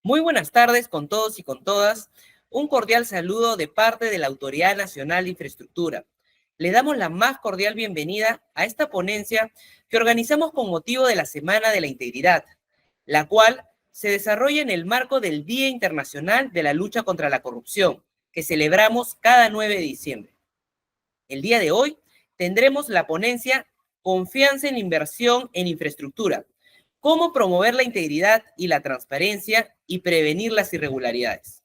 Muy buenas tardes con todos y con todas. Un cordial saludo de parte de la Autoridad Nacional de Infraestructura. Le damos la más cordial bienvenida a esta ponencia que organizamos con motivo de la Semana de la Integridad, la cual se desarrolla en el marco del Día Internacional de la Lucha contra la Corrupción, que celebramos cada 9 de diciembre. El día de hoy tendremos la ponencia Confianza en la inversión en infraestructura, cómo promover la integridad y la transparencia y prevenir las irregularidades,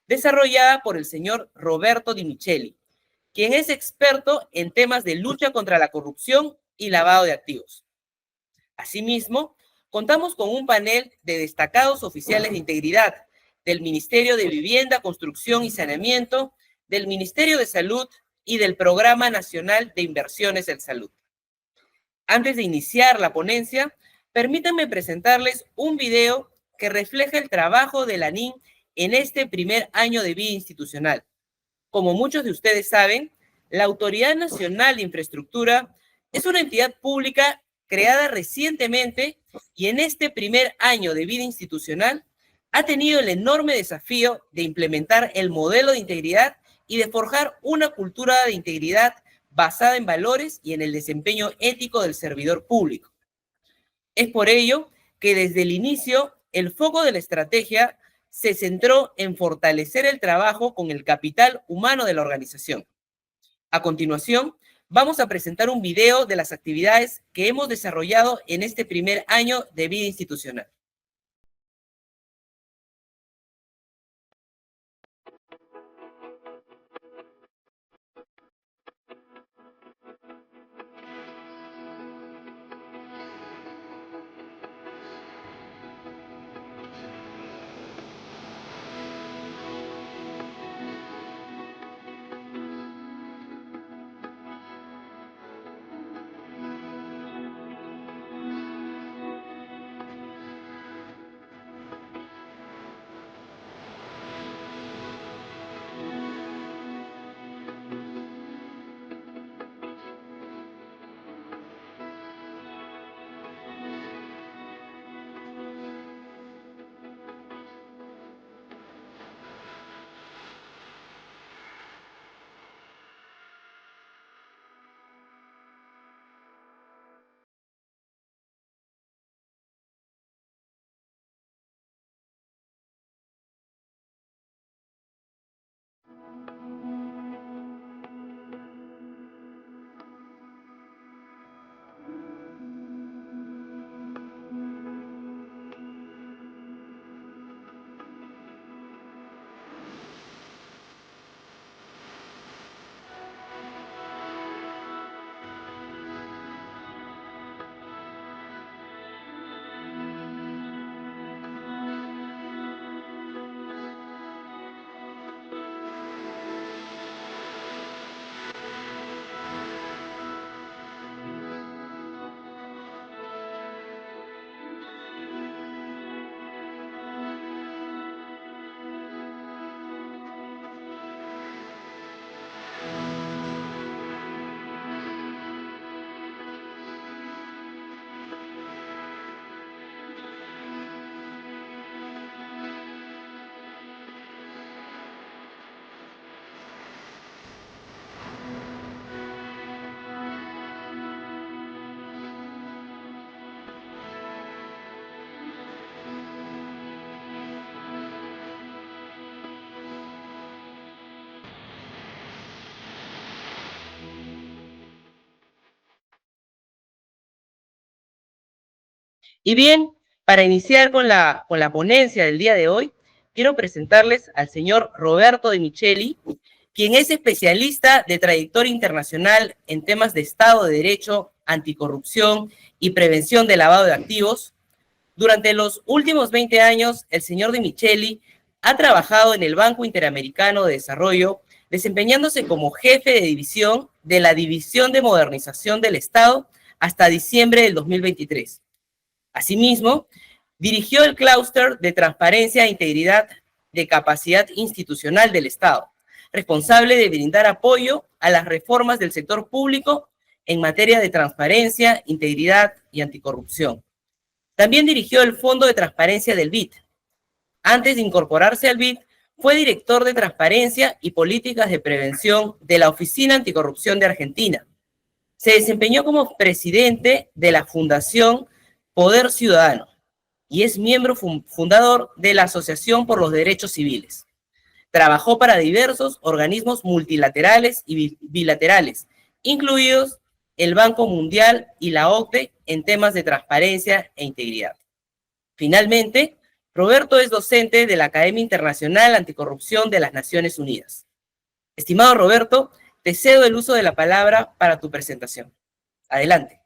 desarrollada por el señor Roberto Di Micheli, quien es experto en temas de lucha contra la corrupción y lavado de activos. Asimismo, contamos con un panel de destacados oficiales de integridad del Ministerio de Vivienda, Construcción y Saneamiento, del Ministerio de Salud y del Programa Nacional de Inversiones en Salud. Antes de iniciar la ponencia, permítanme presentarles un video que refleja el trabajo de la ANIN en este primer año de vida institucional. Como muchos de ustedes saben, la Autoridad Nacional de Infraestructura es una entidad pública creada recientemente y en este primer año de vida institucional ha tenido el enorme desafío de implementar el modelo de integridad y de forjar una cultura de integridad basada en valores y en el desempeño ético del servidor público. Es por ello que desde el inicio el foco de la estrategia se centró en fortalecer el trabajo con el capital humano de la organización. A continuación, vamos a presentar un video de las actividades que hemos desarrollado en este primer año de vida institucional. Y bien, para iniciar con la ponencia del día de hoy, quiero presentarles al señor Roberto Di Micheli, quien es especialista de trayectoria internacional en temas de Estado de Derecho, anticorrupción y prevención de lavado de activos. Durante los últimos 20 años, el señor Di Micheli ha trabajado en el Banco Interamericano de Desarrollo, desempeñándose como jefe de división de la División de Modernización del Estado hasta diciembre del 2023. Asimismo, dirigió el clúster de transparencia e integridad de capacidad institucional del Estado, responsable de brindar apoyo a las reformas del sector público en materia de transparencia, integridad y anticorrupción. También dirigió el Fondo de Transparencia del BID. Antes de incorporarse al BID, fue director de Transparencia y Políticas de Prevención de la Oficina Anticorrupción de Argentina. Se desempeñó como presidente de la Fundación Poder Ciudadano y es miembro fundador de la Asociación por los Derechos Civiles. Trabajó para diversos organismos multilaterales y bilaterales, incluidos el Banco Mundial y la OCDE, en temas de transparencia e integridad. Finalmente, Roberto es docente de la Academia Internacional Anticorrupción de las Naciones Unidas. Estimado Roberto, te cedo el uso de la palabra para tu presentación. Adelante.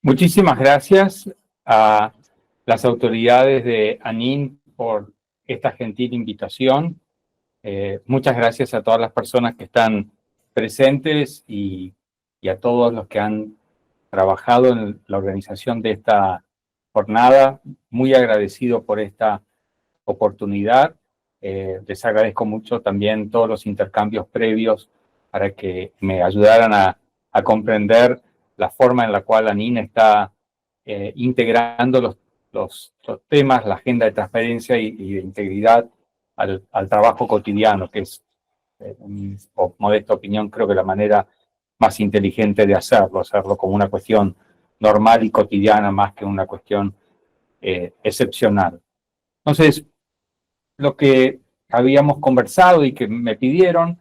Muchísimas gracias a las autoridades de ANIN por esta gentil invitación. Muchas gracias a todas las personas que están presentes y a todos los que han trabajado en la organización de esta jornada. Muy agradecido por esta oportunidad. Les agradezco mucho también todos los intercambios previos para que me ayudaran a comprender la forma en la cual ANIN está integrando los temas, la agenda de transparencia y de integridad al trabajo cotidiano, que es, en mi modesta opinión, creo que la manera más inteligente de hacerlo como una cuestión normal y cotidiana más que una cuestión excepcional. Entonces, lo que habíamos conversado y que me pidieron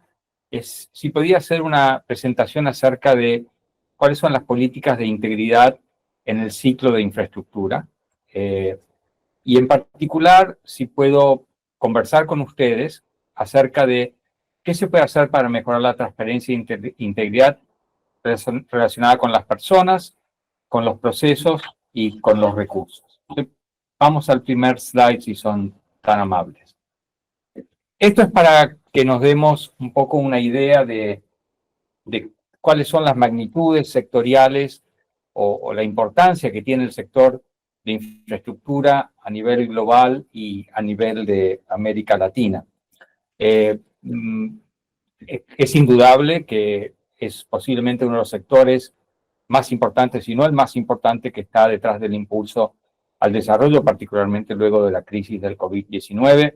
es si podía hacer una presentación acerca de cuáles son las políticas de integridad en el ciclo de infraestructura. Y en particular, si puedo conversar con ustedes acerca de qué se puede hacer para mejorar la transparencia e integridad relacionada con las personas, con los procesos y con los recursos. Vamos al primer slide si son tan amables. Esto es para que nos demos un poco una idea de cuáles son las magnitudes sectoriales o la importancia que tiene el sector de infraestructura a nivel global y a nivel de América Latina. Es indudable que es posiblemente uno de los sectores más importantes, si no el más importante, que está detrás del impulso al desarrollo, particularmente luego de la crisis del COVID-19.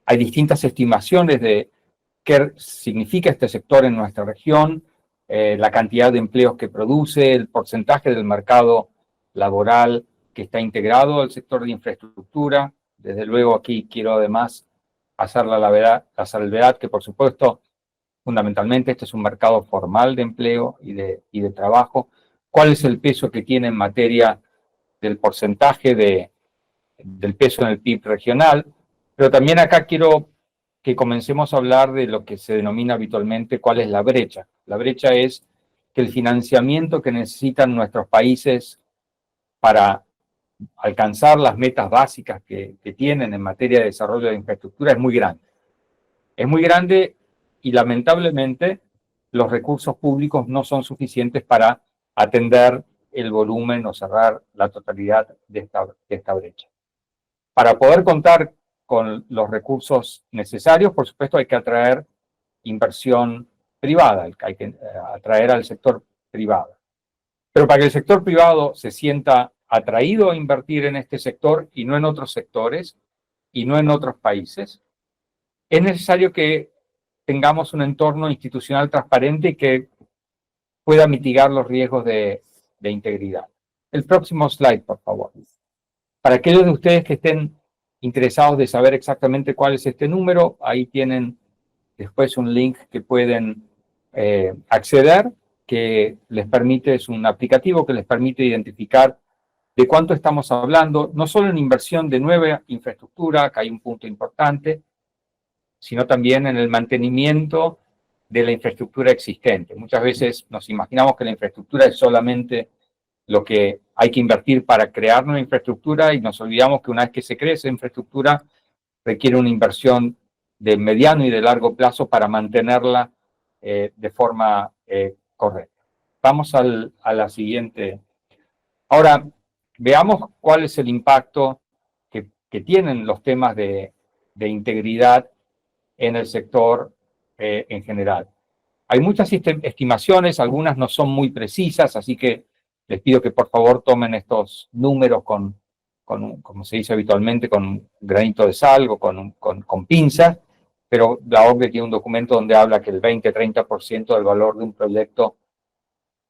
Hay distintas estimaciones de qué significa este sector en nuestra región, la cantidad de empleos que produce, el porcentaje del mercado laboral que está integrado al sector de infraestructura. Desde luego aquí quiero además hacer la salvedad que, por supuesto, fundamentalmente este es un mercado formal de empleo y de trabajo. ¿Cuál es el peso que tiene en materia del porcentaje del peso en el PIB regional? Pero también acá quiero que comencemos a hablar de lo que se denomina habitualmente cuál es la brecha. La brecha es que el financiamiento que necesitan nuestros países para alcanzar las metas básicas que tienen en materia de desarrollo de infraestructura es muy grande. Es muy grande y lamentablemente los recursos públicos no son suficientes para atender el volumen o cerrar la totalidad de esta brecha. Para poder contar con los recursos necesarios, por supuesto, hay que atraer inversión privada, hay que atraer al sector privado. Pero para que el sector privado se sienta atraído a invertir en este sector y no en otros sectores y no en otros países, es necesario que tengamos un entorno institucional transparente y que pueda mitigar los riesgos de integridad. El próximo slide, por favor. Para aquellos de ustedes que estén interesados de saber exactamente cuál es este número, ahí tienen después un link que pueden acceder, que les permite, es un aplicativo que les permite identificar de cuánto estamos hablando, no solo en inversión de nueva infraestructura, que hay un punto importante, sino también en el mantenimiento de la infraestructura existente. Muchas veces nos imaginamos que la infraestructura es solamente lo que hay que invertir para crear nueva infraestructura y nos olvidamos que una vez que se cree esa infraestructura requiere una inversión de mediano y de largo plazo para mantenerla de forma correcta. Vamos a la siguiente. Ahora, veamos cuál es el impacto que tienen los temas de integridad en el sector en general. Hay muchas estimaciones, algunas no son muy precisas, así que Les pido que por favor tomen estos números como se dice habitualmente, con un granito de sal o con pinzas, pero la OCDE tiene un documento donde habla que el 20-30% del valor de un proyecto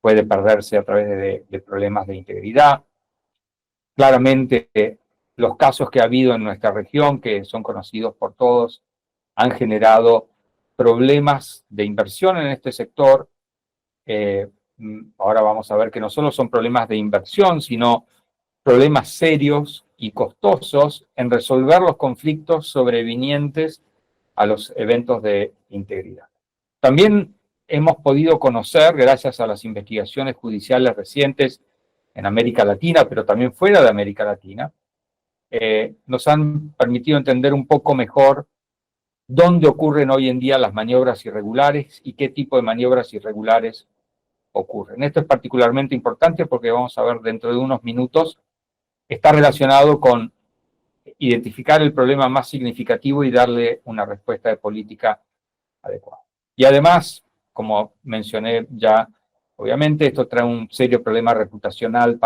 puede perderse a través de problemas de integridad. Claramente, los casos que ha habido en nuestra región, que son conocidos por todos, han generado problemas de inversión en este sector. Ahora vamos a ver que no solo son problemas de inversión, sino problemas serios y costosos en resolver los conflictos sobrevinientes a los eventos de integridad. También hemos podido conocer, gracias a las investigaciones judiciales recientes en América Latina, pero también fuera de América Latina, nos han permitido entender un poco mejor dónde ocurren hoy en día las maniobras irregulares y qué tipo de maniobras irregulares ocurren. Esto es particularmente importante porque vamos a ver dentro de unos minutos, está relacionado con identificar el problema más significativo y darle una respuesta de política adecuada. Y además, como mencioné ya, obviamente esto trae un serio problema reputacional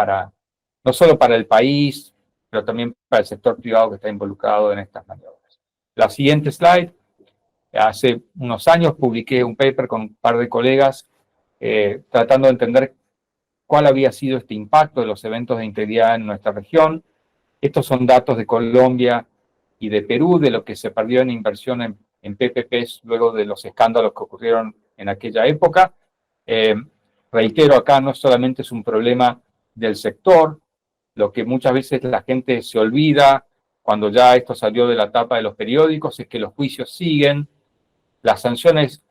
no solo para el país, pero también para el sector privado que está involucrado en estas maniobras. La siguiente slide. Hace unos años publiqué un paper con un par de colegas tratando de entender cuál había sido este impacto de los eventos de integridad en nuestra región. Estos son datos de Colombia y de Perú, de lo que se perdió en inversión en PPPs luego de los escándalos que ocurrieron en aquella época. Reitero, acá no solamente es un problema del sector, lo que muchas veces la gente se olvida cuando ya esto salió de la tapa de los periódicos, es que los juicios siguen, las sanciones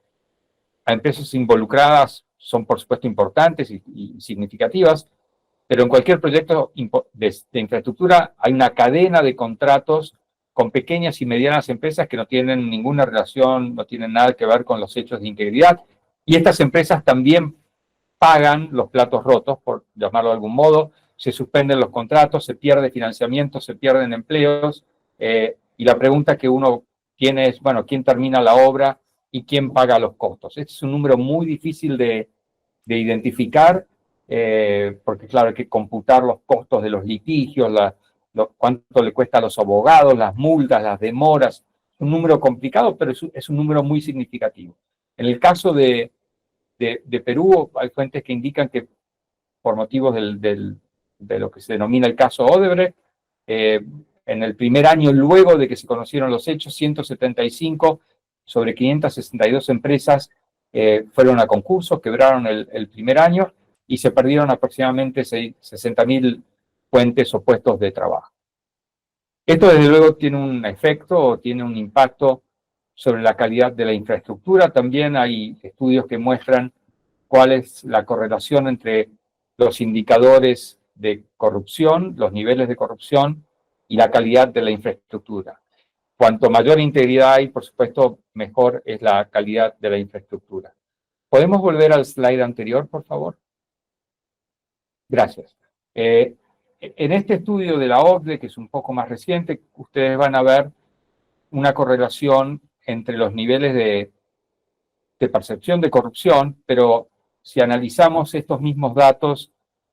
a empresas involucradas son por supuesto importantes y significativas, pero en cualquier proyecto de infraestructura hay una cadena de contratos con pequeñas y medianas empresas que no tienen ninguna relación, no tienen nada que ver con los hechos de integridad, y estas empresas también pagan los platos rotos, por llamarlo de algún modo, se suspenden los contratos, se pierde financiamiento, se pierden empleos, y la pregunta que uno tiene es, bueno, ¿quién termina la obra y quién paga los costos? Este es un número muy difícil de identificar, porque claro, hay que computar los costos de los litigios, cuánto le cuesta a los abogados, las multas, las demoras. Es un número complicado, pero es un número muy significativo. En el caso de Perú, hay fuentes que indican que por motivos de lo que se denomina el caso Odebrecht, en el primer año luego de que se conocieron los hechos, 175 sobre 562 empresas fueron a concurso, quebraron el primer año y se perdieron aproximadamente 60.000 fuentes o puestos de trabajo. Esto desde luego tiene un efecto, tiene un impacto sobre la calidad de la infraestructura. También hay estudios que muestran cuál es la correlación entre los indicadores de corrupción, los niveles de corrupción y la calidad de la infraestructura. Cuanto mayor integridad hay, por supuesto, mejor es la calidad de la infraestructura. ¿Podemos volver al slide anterior, por favor? Gracias. En este estudio de la OCDE, que es un poco más reciente, ustedes van a ver una correlación entre los niveles de percepción de corrupción, pero si analizamos estos mismos datos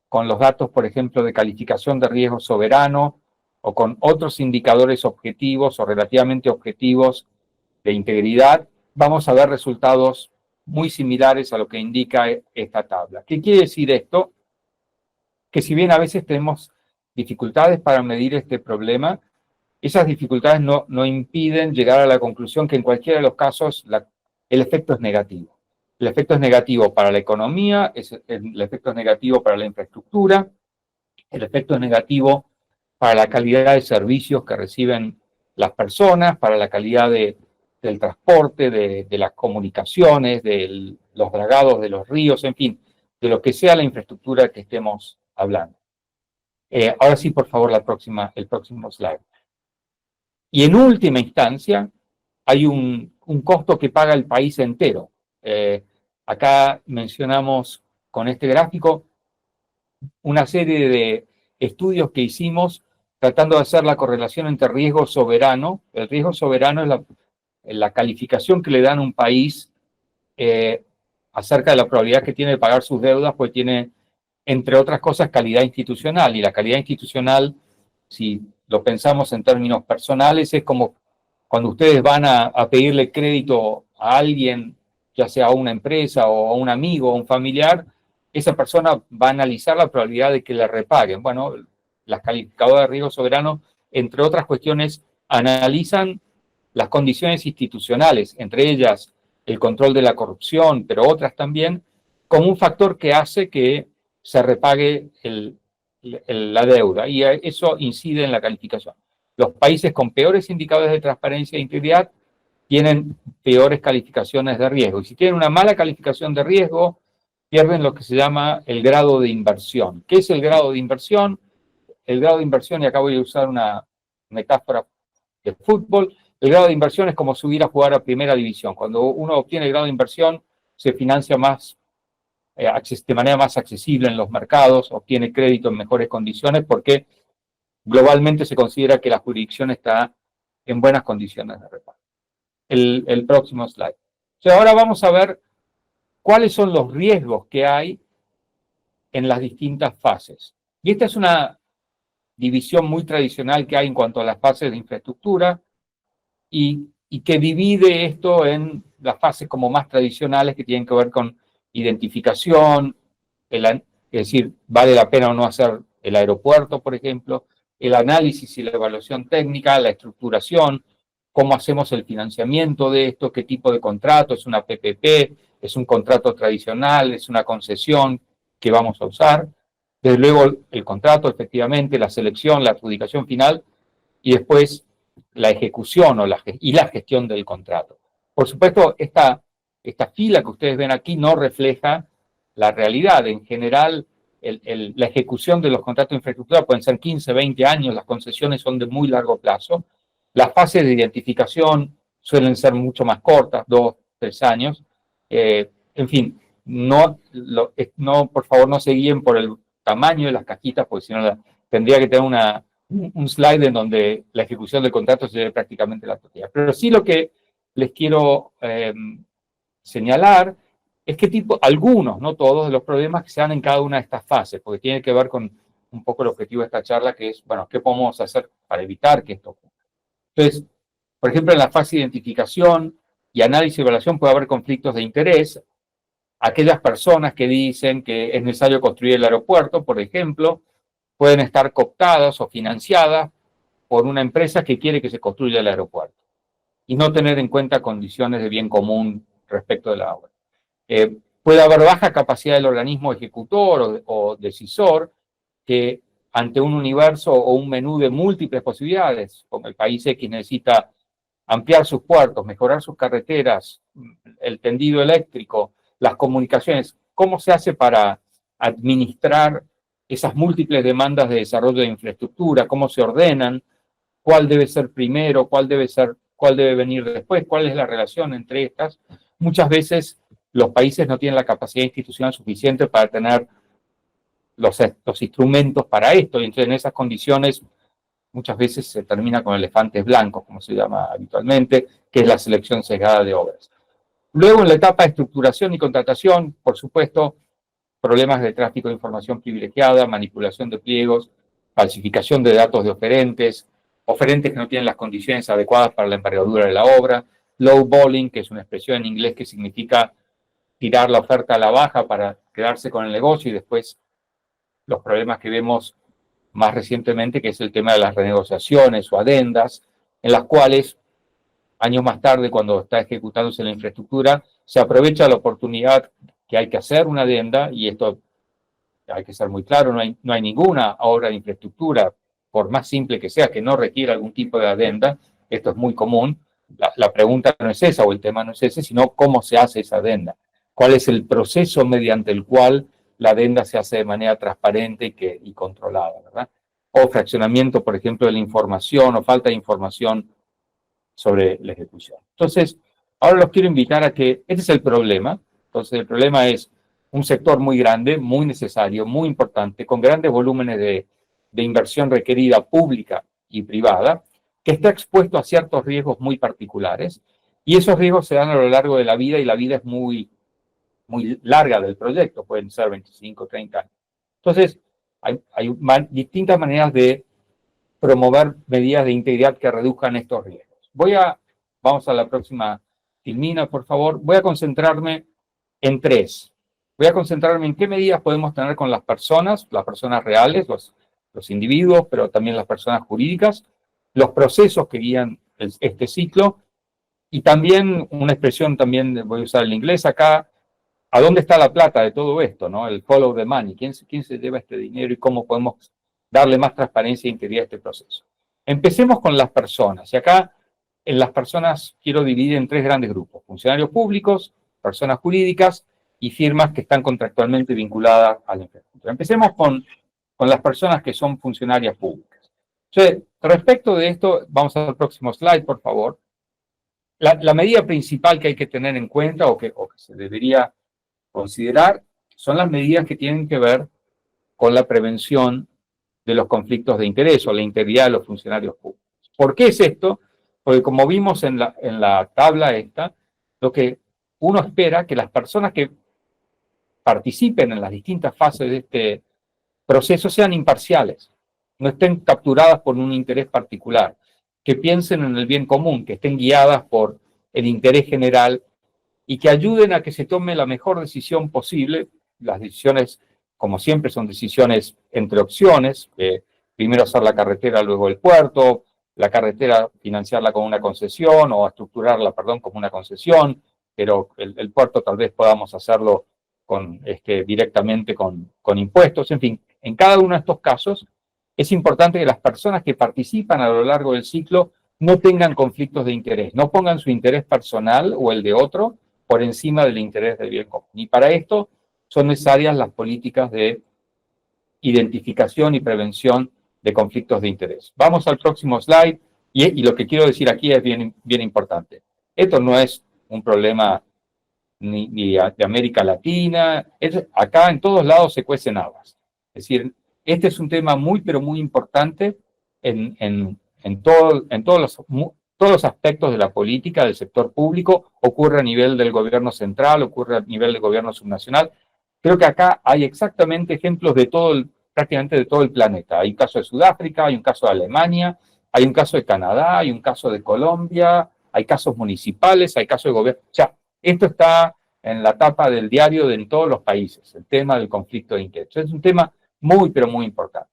con los datos, por ejemplo, de calificación de riesgo soberano o con otros indicadores objetivos o relativamente objetivos de integridad, vamos a ver resultados muy similares a lo que indica esta tabla. ¿Qué quiere decir esto? Que si bien a veces tenemos dificultades para medir este problema, esas dificultades no impiden llegar a la conclusión que en cualquiera de los casos el efecto es negativo. El efecto es negativo para la economía, el efecto es negativo para la infraestructura, el efecto es negativo para la calidad de servicios que reciben las personas, para la calidad del transporte, de las comunicaciones, de los dragados de los ríos, en fin, de lo que sea la infraestructura que estemos hablando. Ahora sí, por favor, el próximo slide. Y en última instancia, hay un costo que paga el país entero. Acá mencionamos con este gráfico una serie de estudios que hicimos tratando de hacer la correlación entre riesgo soberano. El riesgo soberano es la calificación que le dan a un país acerca de la probabilidad que tiene de pagar sus deudas, pues tiene entre otras cosas, calidad institucional. Y la calidad institucional, si lo pensamos en términos personales, es como cuando ustedes van a pedirle crédito a alguien, ya sea a una empresa o a un amigo o un familiar, esa persona va a analizar la probabilidad de que le repaguen. Bueno, las calificadoras de riesgo soberano, entre otras cuestiones, analizan las condiciones institucionales, entre ellas el control de la corrupción, pero otras también, como un factor que hace que se repague la deuda, y eso incide en la calificación. Los países con peores indicadores de transparencia e integridad tienen peores calificaciones de riesgo. Y si tienen una mala calificación de riesgo, pierden lo que se llama el grado de inversión. ¿Qué es el grado de inversión? El grado de inversión, y acá voy a usar una metáfora de fútbol, el grado de inversión es como subir a jugar a primera división. Cuando uno obtiene el grado de inversión, se financia más, de manera más accesible en los mercados, obtiene crédito en mejores condiciones, porque globalmente se considera que la jurisdicción está en buenas condiciones de repago. El próximo slide. O sea, ahora vamos a ver cuáles son los riesgos que hay en las distintas fases. Y esta es una división muy tradicional que hay en cuanto a las fases de infraestructura y que divide esto en las fases como más tradicionales que tienen que ver con identificación, es decir, vale la pena o no hacer el aeropuerto, por ejemplo, el análisis y la evaluación técnica, la estructuración, cómo hacemos el financiamiento de esto, qué tipo de contrato, es una PPP, es un contrato tradicional, es una concesión que vamos a usar. Desde luego el contrato, efectivamente, la selección, la adjudicación final y después la ejecución y la gestión del contrato. Por supuesto, esta fila que ustedes ven aquí no refleja la realidad. En general, la ejecución de los contratos de infraestructura pueden ser 15, 20 años, las concesiones son de muy largo plazo. Las fases de identificación suelen ser mucho más cortas, 2, 3 años. En fin, no, por favor, no se guíen por el tamaño de las cajitas, porque si no tendría que tener un slide en donde la ejecución del contrato se ve prácticamente la totalidad. Pero sí lo que les quiero señalar es que algunos, no todos, de los problemas que se dan en cada una de estas fases, porque tiene que ver con un poco el objetivo de esta charla, que es, bueno, ¿qué podemos hacer para evitar que esto ocurra? Entonces, por ejemplo, en la fase de identificación y análisis y evaluación puede haber conflictos de interés. Aquellas personas que dicen que es necesario construir el aeropuerto, por ejemplo, pueden estar cooptadas o financiadas por una empresa que quiere que se construya el aeropuerto y no tener en cuenta condiciones de bien común respecto de la obra. Puede haber baja capacidad del organismo ejecutor o decisor que ante un universo o un menú de múltiples posibilidades, como el país X necesita ampliar sus puertos, mejorar sus carreteras, el tendido eléctrico, las comunicaciones, ¿cómo se hace para administrar esas múltiples demandas de desarrollo de infraestructura? ¿Cómo se ordenan? ¿Cuál debe ser primero? ¿Cuál debe venir después? ¿Cuál es la relación entre estas? Muchas veces los países no tienen la capacidad institucional suficiente para tener los instrumentos para esto, y entonces en esas condiciones muchas veces se termina con elefantes blancos, como se llama habitualmente, que es la selección sesgada de obras. Luego, en la etapa de estructuración y contratación, por supuesto, problemas de tráfico de información privilegiada, manipulación de pliegos, falsificación de datos de oferentes que no tienen las condiciones adecuadas para la envergadura de la obra, lowballing, que es una expresión en inglés que significa tirar la oferta a la baja para quedarse con el negocio, y después los problemas que vemos más recientemente, que es el tema de las renegociaciones o adendas, en las cuales años más tarde, cuando está ejecutándose la infraestructura, se aprovecha la oportunidad que hay que hacer una adenda, y esto hay que ser muy claro, no hay ninguna obra de infraestructura, por más simple que sea, que no requiera algún tipo de adenda. Esto es muy común. La pregunta no es esa, o el tema no es ese, sino cómo se hace esa adenda. ¿Cuál es el proceso mediante el cual la adenda se hace de manera transparente y controlada, ¿verdad? O fraccionamiento, por ejemplo, de la información, o falta de información sobre la ejecución. Entonces, ahora los quiero invitar a que, este es el problema. Entonces, el problema es un sector muy grande, muy necesario, muy importante, con grandes volúmenes de inversión requerida pública y privada, que está expuesto a ciertos riesgos muy particulares, y esos riesgos se dan a lo largo de la vida, y la vida es muy larga del proyecto, pueden ser 25, 30 años. Entonces, hay distintas maneras de promover medidas de integridad que reduzcan estos riesgos. Vamos a la próxima filmina, por favor. Voy a concentrarme en tres. Voy a concentrarme en qué medidas podemos tener con las personas reales, los individuos, pero también las personas jurídicas, los procesos que guían este ciclo, y también una expresión, también voy a usar el inglés acá, ¿a dónde está la plata de todo esto, ¿no? El follow the money, ¿quién se lleva este dinero y cómo podemos darle más transparencia e integridad a este proceso? Empecemos con las personas, y acá en las personas quiero dividir en tres grandes grupos: funcionarios públicos, personas jurídicas y firmas que están contractualmente vinculadas a la infraestructura. Empecemos con las personas que son funcionarias públicas. Entonces, respecto de esto, vamos al próximo slide, por favor. La medida principal que hay que tener en cuenta o que se debería considerar son las medidas que tienen que ver con la prevención de los conflictos de interés o la integridad de los funcionarios públicos. ¿Por qué es esto? Porque como vimos en la tabla esta, lo que uno espera que las personas que participen en las distintas fases de este proceso sean imparciales, no estén capturadas por un interés particular, que piensen en el bien común, que estén guiadas por el interés general y que ayuden a que se tome la mejor decisión posible. Las decisiones, como siempre, son decisiones entre opciones, primero hacer la carretera, luego el puerto, la carretera financiarla con una concesión o estructurarla, como una concesión, pero el puerto tal vez podamos hacerlo directamente con impuestos. En fin, en cada uno de estos casos es importante que las personas que participan a lo largo del ciclo no tengan conflictos de interés, no pongan su interés personal o el de otro por encima del interés del bien común. Y para esto son necesarias las políticas de identificación y prevención de conflictos de interés. Vamos al próximo slide, y lo que quiero decir aquí es bien importante. Esto no es un problema ni de América Latina, acá en todos lados se cuecen habas. Es decir, este es un tema muy, pero muy importante en todos los aspectos de la política, del sector público. Ocurre a nivel del gobierno central, ocurre a nivel del gobierno subnacional. Creo que acá hay exactamente ejemplos de prácticamente de todo el planeta. Hay un caso de Sudáfrica, hay un caso de Alemania, hay un caso de Canadá, hay un caso de Colombia, hay casos municipales, hay casos de gobierno. O sea, esto está en la tapa del diario en todos los países, el tema del conflicto de interés. Es un tema muy, pero muy importante.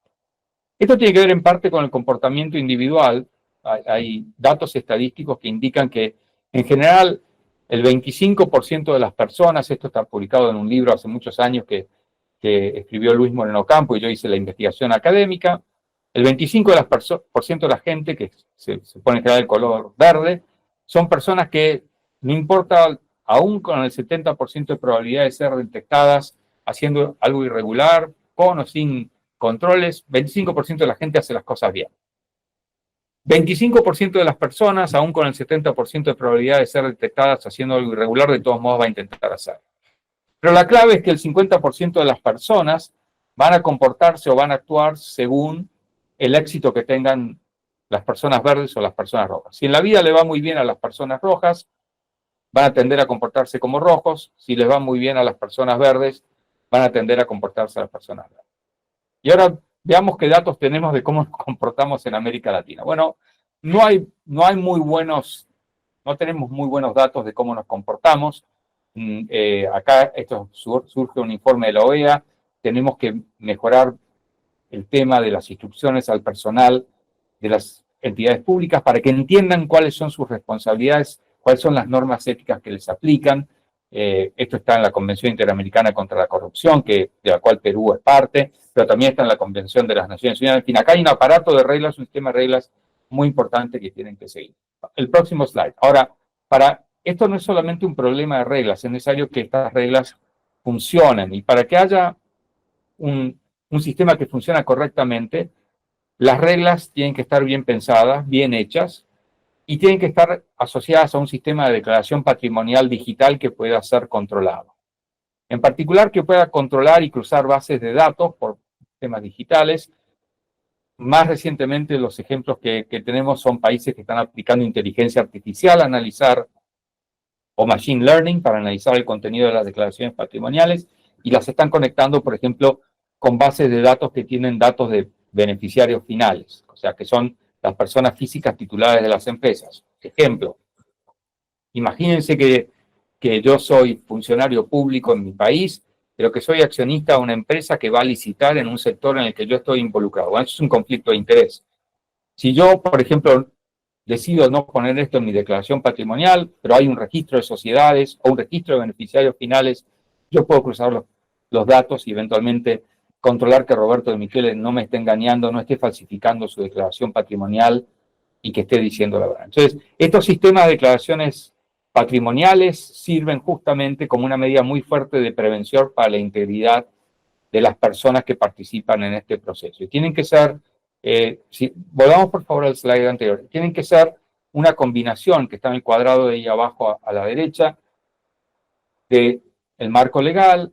Esto tiene que ver en parte con el comportamiento individual. Hay datos estadísticos que indican que, en general, el 25% de las personas, esto está publicado en un libro hace muchos años que escribió Luis Moreno Campo y yo hice la investigación académica, el 25% de la gente que se pone en general el color verde, son personas que, no importa, aún con el 70% de probabilidad de ser detectadas haciendo algo irregular, con o sin controles, 25% de la gente hace las cosas bien. 25% de las personas, aún con el 70% de probabilidad de ser detectadas haciendo algo irregular, de todos modos va a intentar hacerlo. Pero la clave es que el 50% de las personas van a comportarse o van a actuar según el éxito que tengan las personas verdes o las personas rojas. Si en la vida le va muy bien a las personas rojas, van a tender a comportarse como rojos. Si les va muy bien a las personas verdes, van a tender a comportarse a las personas verdes. Y ahora veamos qué datos tenemos de cómo nos comportamos en América Latina. Bueno, no tenemos muy buenos datos de cómo nos comportamos. Acá esto surge un informe de la OEA. Tenemos que mejorar el tema de las instrucciones al personal de las entidades públicas para que entiendan cuáles son sus responsabilidades, cuáles son las normas éticas que les aplican. Esto está en la Convención Interamericana contra la Corrupción, de la cual Perú es parte, pero también está en la Convención de las Naciones Unidas. En fin, acá hay un aparato de reglas, un sistema de reglas muy importante que tienen que seguir. El próximo slide. Ahora, esto no es solamente un problema de reglas, es necesario que estas reglas funcionen. Y para que haya un sistema que funcione correctamente, las reglas tienen que estar bien pensadas, bien hechas, y tienen que estar asociadas a un sistema de declaración patrimonial digital que pueda ser controlado. En particular, que pueda controlar y cruzar bases de datos por sistemas digitales. Más recientemente, los ejemplos que tenemos son países que están aplicando inteligencia artificial a analizar, o machine learning, para analizar el contenido de las declaraciones patrimoniales, y las están conectando, por ejemplo, con bases de datos que tienen datos de beneficiarios finales, o sea, que son las personas físicas titulares de las empresas. Ejemplo, imagínense que yo soy funcionario público en mi país, pero que soy accionista de una empresa que va a licitar en un sector en el que yo estoy involucrado. Bueno, eso es un conflicto de interés. Si yo, por ejemplo, decido no poner esto en mi declaración patrimonial, pero hay un registro de sociedades o un registro de beneficiarios finales, yo puedo cruzar los datos y eventualmente controlar que Roberto de Michele no me esté engañando, no esté falsificando su declaración patrimonial y que esté diciendo la verdad. Entonces, estos sistemas de declaraciones patrimoniales sirven justamente como una medida muy fuerte de prevención para la integridad de las personas que participan en este proceso. Y tienen que ser, volvamos por favor al slide anterior, tienen que ser una combinación que está en el cuadrado de ahí abajo a la derecha, de el marco legal,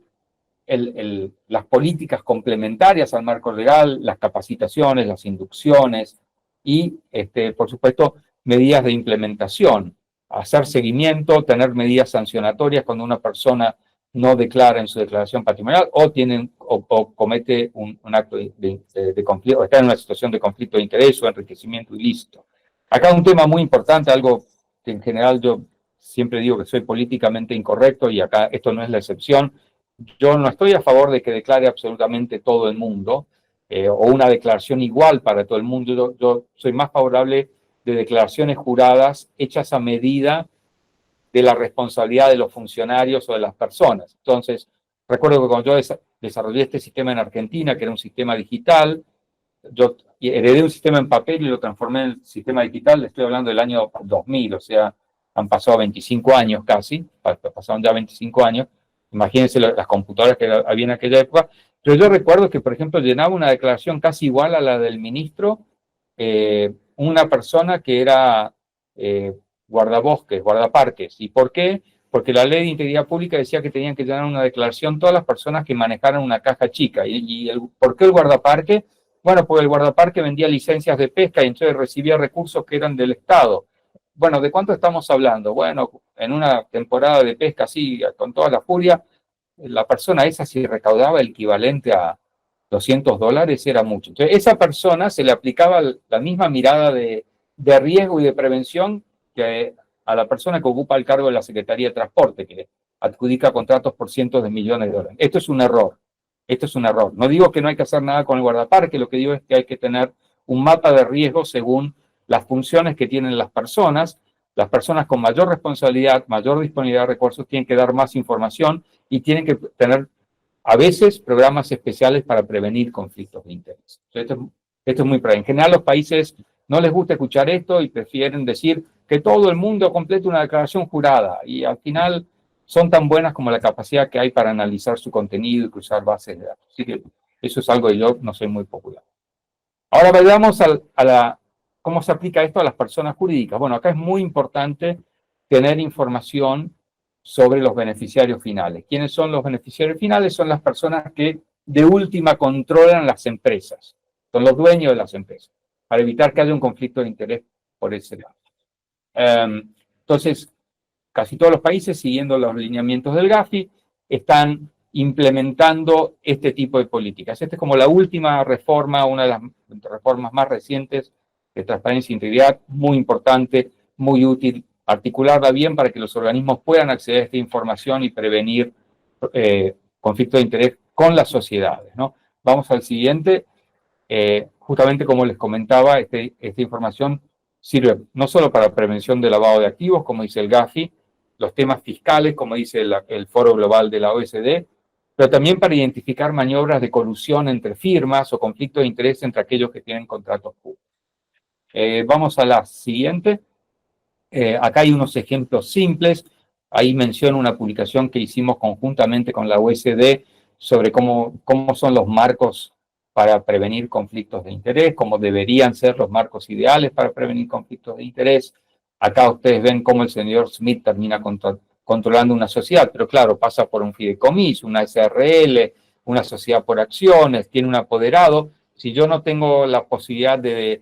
las políticas complementarias al marco legal, las capacitaciones, las inducciones y, por supuesto, medidas de implementación, hacer seguimiento, tener medidas sancionatorias cuando una persona no declara en su declaración patrimonial o comete un acto de conflicto, o está en una situación de conflicto de interés o enriquecimiento ilícito. Acá un tema muy importante, algo que en general yo siempre digo que soy políticamente incorrecto y acá esto no es la excepción. Yo no estoy a favor de que declare absolutamente todo el mundo o una declaración igual para todo el mundo. Yo soy más favorable de declaraciones juradas hechas a medida de la responsabilidad de los funcionarios o de las personas. Entonces, recuerdo que cuando yo desarrollé este sistema en Argentina, que era un sistema digital, yo heredé un sistema en papel y lo transformé en sistema digital, le estoy hablando del año 2000, o sea, han pasado 25 años casi, pasaron ya 25 años, imagínense las computadoras que había en aquella época, pero yo recuerdo que, por ejemplo, llenaba una declaración casi igual a la del ministro, una persona que era guardabosques, guardaparques. ¿Y por qué? Porque la ley de integridad pública decía que tenían que llenar una declaración todas las personas que manejaran una caja chica. ¿Por qué el guardaparque? Bueno, porque el guardaparque vendía licencias de pesca y entonces recibía recursos que eran del Estado. Bueno, ¿de cuánto estamos hablando? Bueno, en una temporada de pesca así, con toda la furia, la persona esa si recaudaba el equivalente a $200, era mucho. Entonces, esa persona se le aplicaba la misma mirada de riesgo y de prevención que a la persona que ocupa el cargo de la Secretaría de Transporte, que adjudica contratos por cientos de millones de dólares. Esto es un error. Esto es un error. No digo que no hay que hacer nada con el guardaparque, lo que digo es que hay que tener un mapa de riesgo según las funciones que tienen las personas. Las personas con mayor responsabilidad, mayor disponibilidad de recursos tienen que dar más información y tienen que tener a veces programas especiales para prevenir conflictos de interés. Esto es muy práctico. En general los países no les gusta escuchar esto y prefieren decir que todo el mundo complete una declaración jurada y al final son tan buenas como la capacidad que hay para analizar su contenido y cruzar bases de datos. Así que eso es algo que yo no soy muy popular. Ahora vayamos a cómo se aplica esto a las personas jurídicas. Bueno, acá es muy importante tener información sobre los beneficiarios finales. ¿Quiénes son los beneficiarios finales? Son las personas que de última controlan las empresas, son los dueños de las empresas, para evitar que haya un conflicto de interés por ese lado. Entonces, casi todos los países, siguiendo los lineamientos del GAFI, están implementando este tipo de políticas. Esta es como la última reforma, una de las reformas más recientes de transparencia e integridad, muy importante, muy útil, articularla bien para que los organismos puedan acceder a esta información y prevenir conflictos de interés con las sociedades, ¿no? Vamos al siguiente. Justamente como les comentaba, esta información sirve no solo para prevención de lavado de activos, como dice el GAFI, los temas fiscales, como dice el Foro Global de la OECD, pero también para identificar maniobras de colusión entre firmas o conflictos de interés entre aquellos que tienen contratos públicos. Vamos a la siguiente. Acá hay unos ejemplos simples. Ahí menciono una publicación que hicimos conjuntamente con la OECD sobre cómo son los marcos para prevenir conflictos de interés, cómo deberían ser los marcos ideales para prevenir conflictos de interés. Acá ustedes ven cómo el señor Smith termina controlando una sociedad, pero claro, pasa por un fideicomiso, una SRL, una sociedad por acciones, tiene un apoderado. Si yo no tengo la posibilidad de,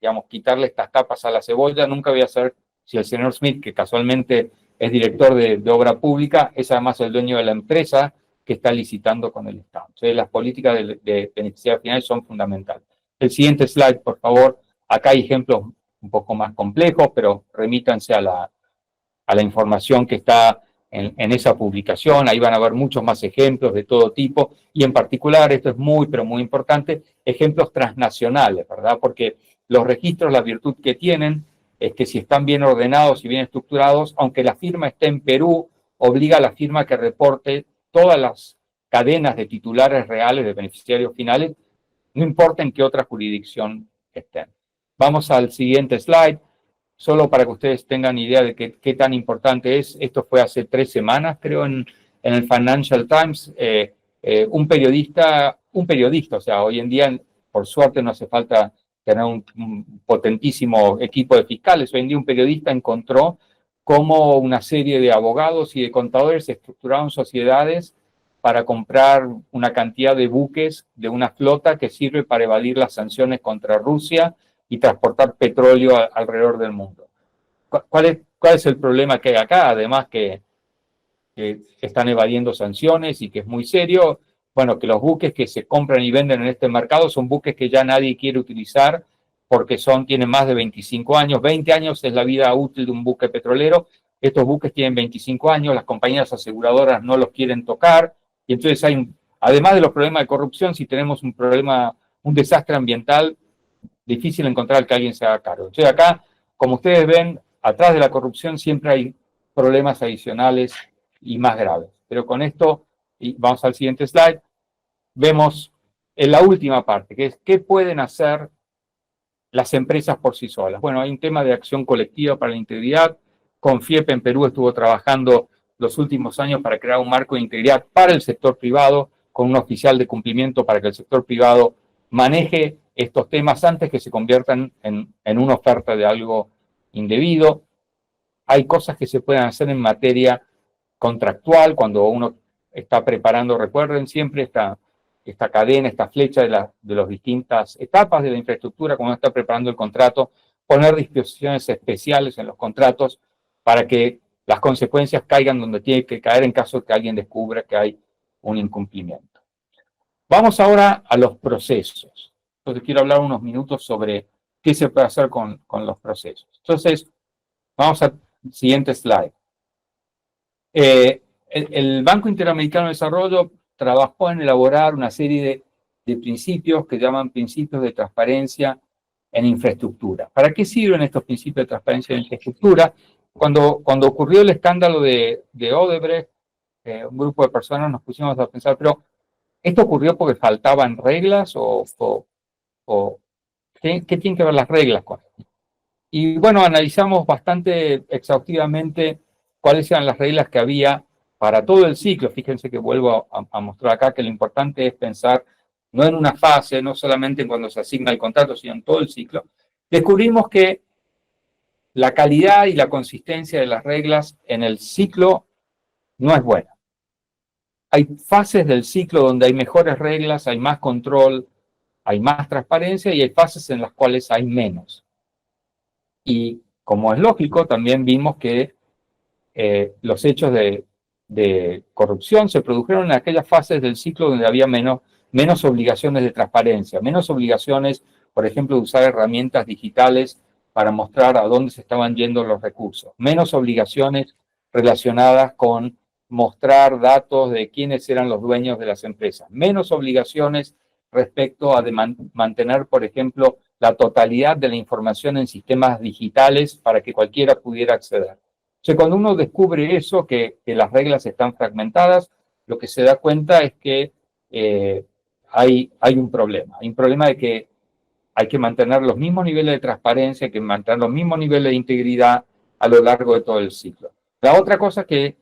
digamos, quitarle estas capas a la cebolla, nunca voy a saber si el señor Smith, que casualmente es director de obra pública, es además el dueño de la empresa que está licitando con el Estado. Entonces, las políticas de beneficiarios finales son fundamentales. El siguiente slide, por favor. Acá hay ejemplos un poco más complejos, pero remítanse a la información que está en esa publicación. Ahí van a ver muchos más ejemplos de todo tipo, y en particular, esto es muy, pero muy importante, ejemplos transnacionales, ¿verdad? Porque los registros, la virtud que tienen es que si están bien ordenados y bien estructurados, aunque la firma esté en Perú, obliga a la firma que reporte todas las cadenas de titulares reales de beneficiarios finales, no importa en qué otra jurisdicción estén. Vamos al siguiente slide, solo para que ustedes tengan idea de qué tan importante es. Esto fue hace 3 semanas, creo, en el Financial Times. Un periodista, o sea, hoy en día, por suerte, no hace falta tener un potentísimo equipo de fiscales. Hoy en día un periodista encontró cómo una serie de abogados y de contadores estructuraron sociedades para comprar una cantidad de buques de una flota que sirve para evadir las sanciones contra Rusia y transportar petróleo alrededor del mundo. ¿Cuál es el problema que hay acá? Además que están evadiendo sanciones y que es muy serio. Bueno, que los buques que se compran y venden en este mercado son buques que ya nadie quiere utilizar porque tienen más de 25 años. 20 años es la vida útil de un buque petrolero. Estos buques tienen 25 años, las compañías aseguradoras no los quieren tocar, y entonces además de los problemas de corrupción, si tenemos un desastre ambiental, difícil encontrar que alguien se haga cargo. Entonces acá, como ustedes ven, atrás de la corrupción siempre hay problemas adicionales y más graves. Pero con esto, y vamos al siguiente slide, vemos en la última parte, que es qué pueden hacer las empresas por sí solas. Bueno, hay un tema de acción colectiva para la integridad. CONFIEP en Perú estuvo trabajando los últimos años para crear un marco de integridad para el sector privado, con un oficial de cumplimiento para que el sector privado maneje estos temas antes que se conviertan en una oferta de algo indebido. Hay cosas que se pueden hacer en materia contractual cuando uno está preparando, recuerden siempre esta cadena, esta flecha de las distintas etapas de la infraestructura, cuando uno está preparando el contrato, poner disposiciones especiales en los contratos para que las consecuencias caigan donde tienen que caer en caso de que alguien descubra que hay un incumplimiento. Vamos ahora a los procesos. Entonces quiero hablar unos minutos sobre qué se puede hacer con los procesos. Entonces, vamos al siguiente slide. El Banco Interamericano de Desarrollo trabajó en elaborar una serie de principios que llaman principios de transparencia en infraestructura. ¿Para qué sirven estos principios de transparencia en infraestructura? Cuando ocurrió el escándalo de Odebrecht, un grupo de personas nos pusimos a pensar, pero ¿esto ocurrió porque faltaban reglas o qué tienen que ver las reglas con esto? Y bueno, analizamos bastante exhaustivamente cuáles eran las reglas que había para todo el ciclo. Fíjense que vuelvo a mostrar acá que lo importante es pensar no en una fase, no solamente en cuando se asigna el contrato, sino en todo el ciclo. Descubrimos que la calidad y la consistencia de las reglas en el ciclo no es buena. Hay fases del ciclo donde hay mejores reglas, hay más control, hay más transparencia, y hay fases en las cuales hay menos. Y como es lógico, también vimos que los hechos de corrupción se produjeron en aquellas fases del ciclo donde había menos obligaciones de transparencia, menos obligaciones, por ejemplo, de usar herramientas digitales para mostrar a dónde se estaban yendo los recursos, menos obligaciones relacionadas con mostrar datos de quiénes eran los dueños de las empresas, menos obligaciones respecto a mantener, por ejemplo, la totalidad de la información en sistemas digitales para que cualquiera pudiera acceder. O sea, cuando uno descubre eso, que las reglas están fragmentadas, lo que se da cuenta es que hay un problema. Hay un problema de que hay que mantener los mismos niveles de transparencia, hay que mantener los mismos niveles de integridad a lo largo de todo el ciclo. La otra cosa que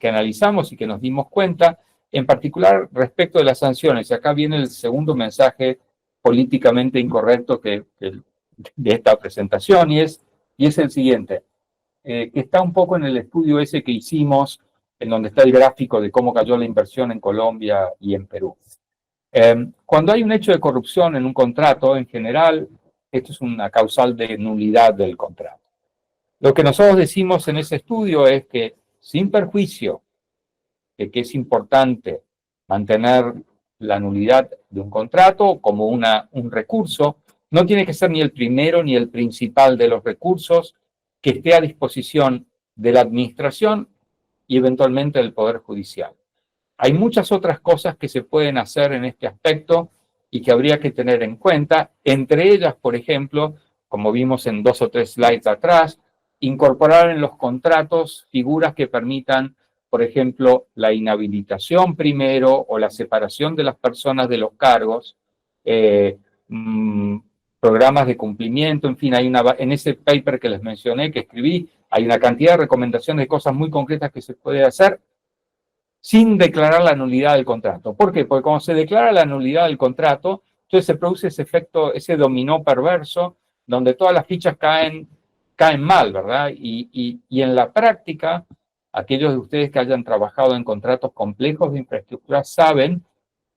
analizamos y que nos dimos cuenta, en particular respecto de las sanciones, y acá viene el segundo mensaje políticamente incorrecto de esta presentación, y es el siguiente, que está un poco en el estudio ese que hicimos, en donde está el gráfico de cómo cayó la inversión en Colombia y en Perú. Cuando hay un hecho de corrupción en un contrato, en general, esto es una causal de nulidad del contrato. Lo que nosotros decimos en ese estudio es que, sin perjuicio de que es importante mantener la nulidad de un contrato como un recurso. No tiene que ser ni el primero ni el principal de los recursos, que esté a disposición de la administración y eventualmente del Poder Judicial. Hay muchas otras cosas que se pueden hacer en este aspecto y que habría que tener en cuenta, entre ellas, por ejemplo, como vimos en 2 o 3 slides atrás, incorporar en los contratos figuras que permitan, por ejemplo, la inhabilitación primero o la separación de las personas de los cargos, programas de cumplimiento, en fin, en ese paper que les mencioné, que escribí, hay una cantidad de recomendaciones de cosas muy concretas que se puede hacer sin declarar la nulidad del contrato. ¿Por qué? Porque cuando se declara la nulidad del contrato, entonces se produce ese efecto, ese dominó perverso, donde todas las fichas caen mal, ¿verdad? Y en la práctica, aquellos de ustedes que hayan trabajado en contratos complejos de infraestructura saben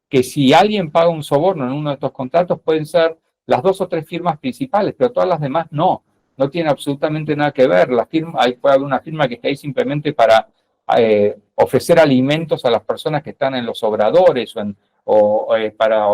que si alguien paga un soborno en uno de estos contratos, pueden ser las 2 o 3 firmas principales, pero todas las demás no tienen absolutamente nada que ver. Puede haber una firma que está ahí simplemente para ofrecer alimentos a las personas que están en los obradores o para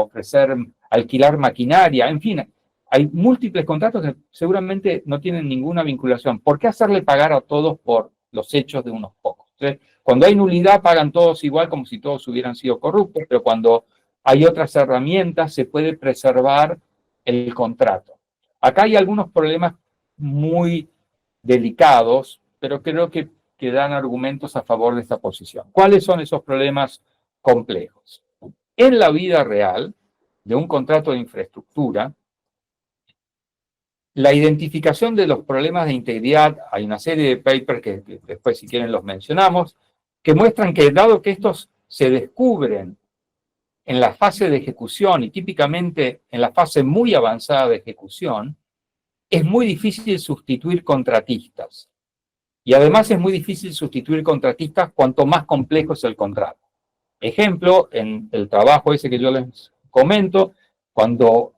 alquilar maquinaria, en fin, hay múltiples contratos que seguramente no tienen ninguna vinculación. ¿Por qué hacerle pagar a todos por los hechos de unos pocos? Entonces, cuando hay nulidad pagan todos igual como si todos hubieran sido corruptos, pero cuando hay otras herramientas se puede preservar el contrato. Acá hay algunos problemas muy delicados, pero creo que dan argumentos a favor de esta posición. ¿Cuáles son esos problemas complejos? En la vida real de un contrato de infraestructura, la identificación de los problemas de integridad, hay una serie de papers que después si quieren los mencionamos, que muestran que dado que estos se descubren en la fase de ejecución y típicamente en la fase muy avanzada de ejecución, es muy difícil sustituir contratistas. Y además es muy difícil sustituir contratistas cuanto más complejo es el contrato. Ejemplo, en el trabajo ese que yo les comento, cuando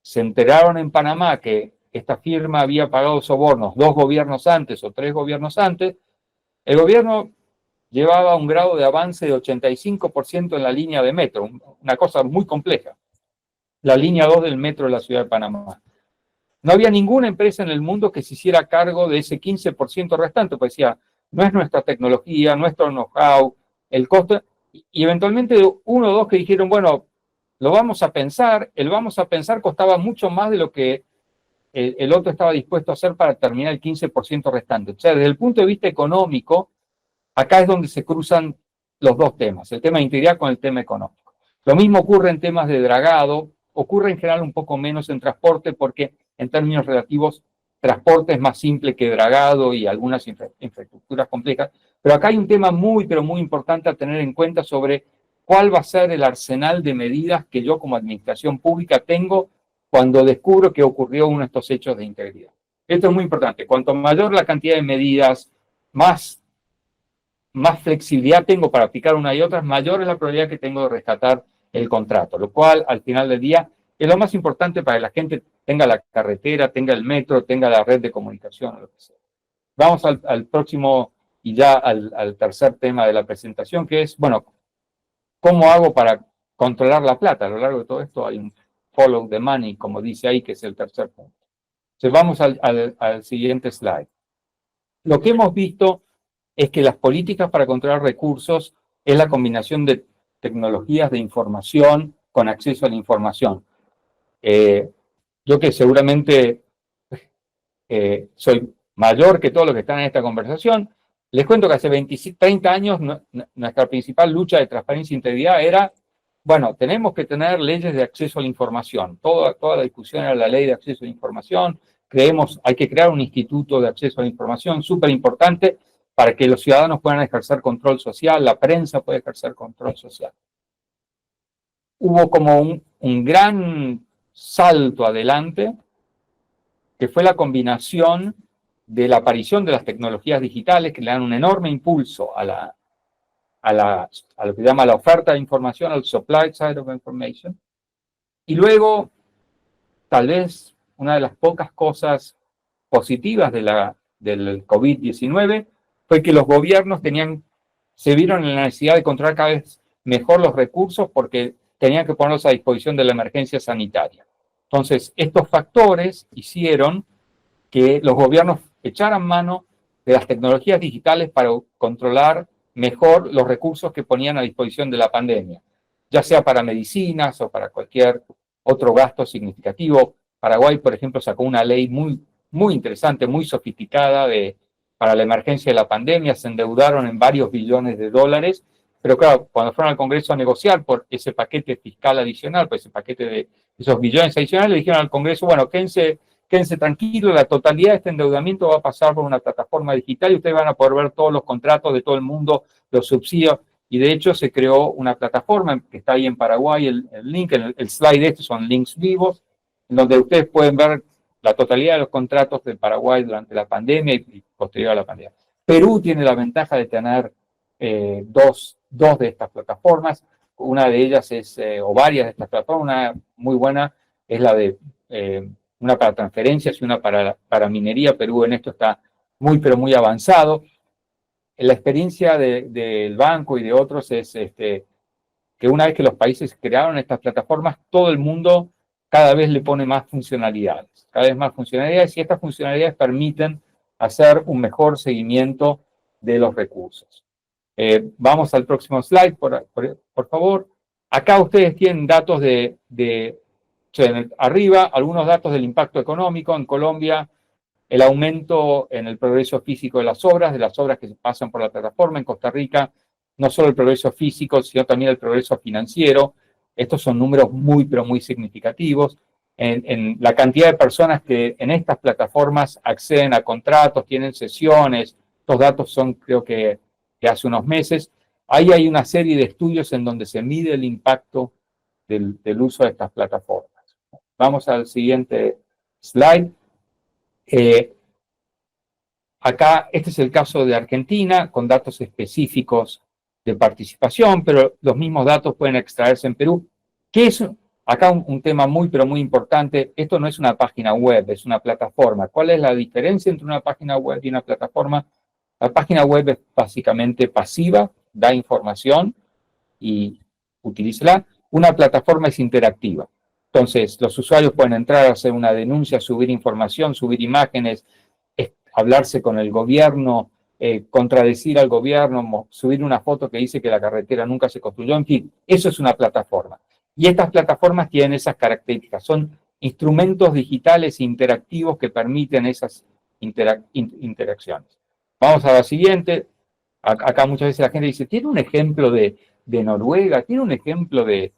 se enteraron en Panamá que esta firma había pagado sobornos 2 gobiernos antes o 3 gobiernos antes, el gobierno llevaba un grado de avance de 85% en la línea de metro, una cosa muy compleja, la línea 2 del metro de la ciudad de Panamá. No había ninguna empresa en el mundo que se hiciera cargo de ese 15% restante, pues decía, no es nuestra tecnología, nuestro know-how, el costo, y eventualmente uno o dos que dijeron, bueno, lo vamos a pensar, el vamos a pensar costaba mucho más de lo que el otro estaba dispuesto a hacer para terminar el 15% restante. O sea, desde el punto de vista económico, acá es donde se cruzan los dos temas, el tema de integridad con el tema económico. Lo mismo ocurre en temas de dragado, ocurre en general un poco menos en transporte porque en términos relativos transporte es más simple que dragado y algunas infraestructuras complejas, pero acá hay un tema muy, pero muy importante a tener en cuenta sobre cuál va a ser el arsenal de medidas que yo como administración pública tengo cuando descubro que ocurrió uno de estos hechos de integridad. Esto es muy importante. Cuanto mayor la cantidad de medidas, más flexibilidad tengo para aplicar una y otra, mayor es la probabilidad que tengo de rescatar el contrato, lo cual al final del día es lo más importante para que la gente tenga la carretera, tenga el metro, tenga la red de comunicación, o lo que sea. Vamos al próximo y ya al tercer tema de la presentación, que es, bueno, ¿cómo hago para controlar la plata? A lo largo de todo esto hay un follow the money, como dice ahí, que es el tercer punto. Entonces vamos al siguiente slide. Lo que hemos visto es que las políticas para controlar recursos es la combinación de tecnologías de información con acceso a la información. Yo que seguramente soy mayor que todos los que están en esta conversación, les cuento que hace 30 años nuestra principal lucha de transparencia e integridad era, bueno, tenemos que tener leyes de acceso a la información. Toda la discusión era la ley de acceso a la información. Creemos, hay que crear un instituto de acceso a la información, súper importante, para que los ciudadanos puedan ejercer control social, la prensa puede ejercer control social. Hubo como un gran salto adelante, que fue la combinación de la aparición de las tecnologías digitales, que le dan un enorme impulso a lo que llama la oferta de información, al supply side of information, y luego, tal vez, una de las pocas cosas positivas del COVID-19 fue que los gobiernos tenían se vieron en la necesidad de controlar cada vez mejor los recursos porque tenían que ponerlos a disposición de la emergencia sanitaria. Entonces, estos factores hicieron que los gobiernos echaran mano de las tecnologías digitales para controlar mejor los recursos que ponían a disposición de la pandemia, ya sea para medicinas o para cualquier otro gasto significativo. Paraguay, por ejemplo, sacó una ley muy interesante, muy sofisticada para la emergencia de la pandemia, se endeudaron en varios billones de dólares, pero claro, cuando fueron al Congreso a negociar por ese paquete fiscal adicional, por ese paquete de esos billones adicionales, le dijeron al Congreso, bueno, quédense tranquilos, la totalidad de este endeudamiento va a pasar por una plataforma digital y ustedes van a poder ver todos los contratos de todo el mundo, los subsidios, y de hecho se creó una plataforma que está ahí en Paraguay, el link, el slide este son links vivos, en donde ustedes pueden ver la totalidad de los contratos de Paraguay durante la pandemia y posterior a la pandemia. Perú tiene la ventaja de tener dos de estas plataformas, una de ellas es, o varias de estas plataformas, una muy buena es la de una para transferencias y una para minería. Perú en esto está pero muy avanzado. La experiencia del banco y de otros es que una vez que los países crearon estas plataformas, todo el mundo cada vez le pone más funcionalidades, y estas funcionalidades permiten hacer un mejor seguimiento de los recursos. Vamos al próximo slide, por favor. Acá ustedes tienen datos arriba, algunos datos del impacto económico. En Colombia, el aumento en el progreso físico de las obras que se pasan por la plataforma. En Costa Rica, no solo el progreso físico, sino también el progreso financiero. Estos son números pero muy significativos. En la cantidad de personas que en estas plataformas acceden a contratos, tienen sesiones, estos datos son, creo que hace unos meses. Ahí hay una serie de estudios en donde se mide el impacto del uso de estas plataformas. Vamos al siguiente slide. Acá, este es el caso de Argentina, con datos específicos de participación, pero los mismos datos pueden extraerse en Perú. ¿Qué es? Acá un tema pero muy importante. Esto no es una página web, es una plataforma. ¿Cuál es la diferencia entre una página web y una plataforma? La página web es básicamente pasiva, da información y utilícela. Una plataforma es interactiva. Entonces, los usuarios pueden entrar a hacer una denuncia, subir información, subir imágenes, hablarse con el gobierno, contradecir al gobierno, subir una foto que dice que la carretera nunca se construyó. En fin, eso es una plataforma. Y estas plataformas tienen esas características. Son instrumentos digitales interactivos que permiten esas interacciones. Vamos a la siguiente. Acá muchas veces la gente dice, ¿tiene un ejemplo de Noruega? ¿Tiene un ejemplo de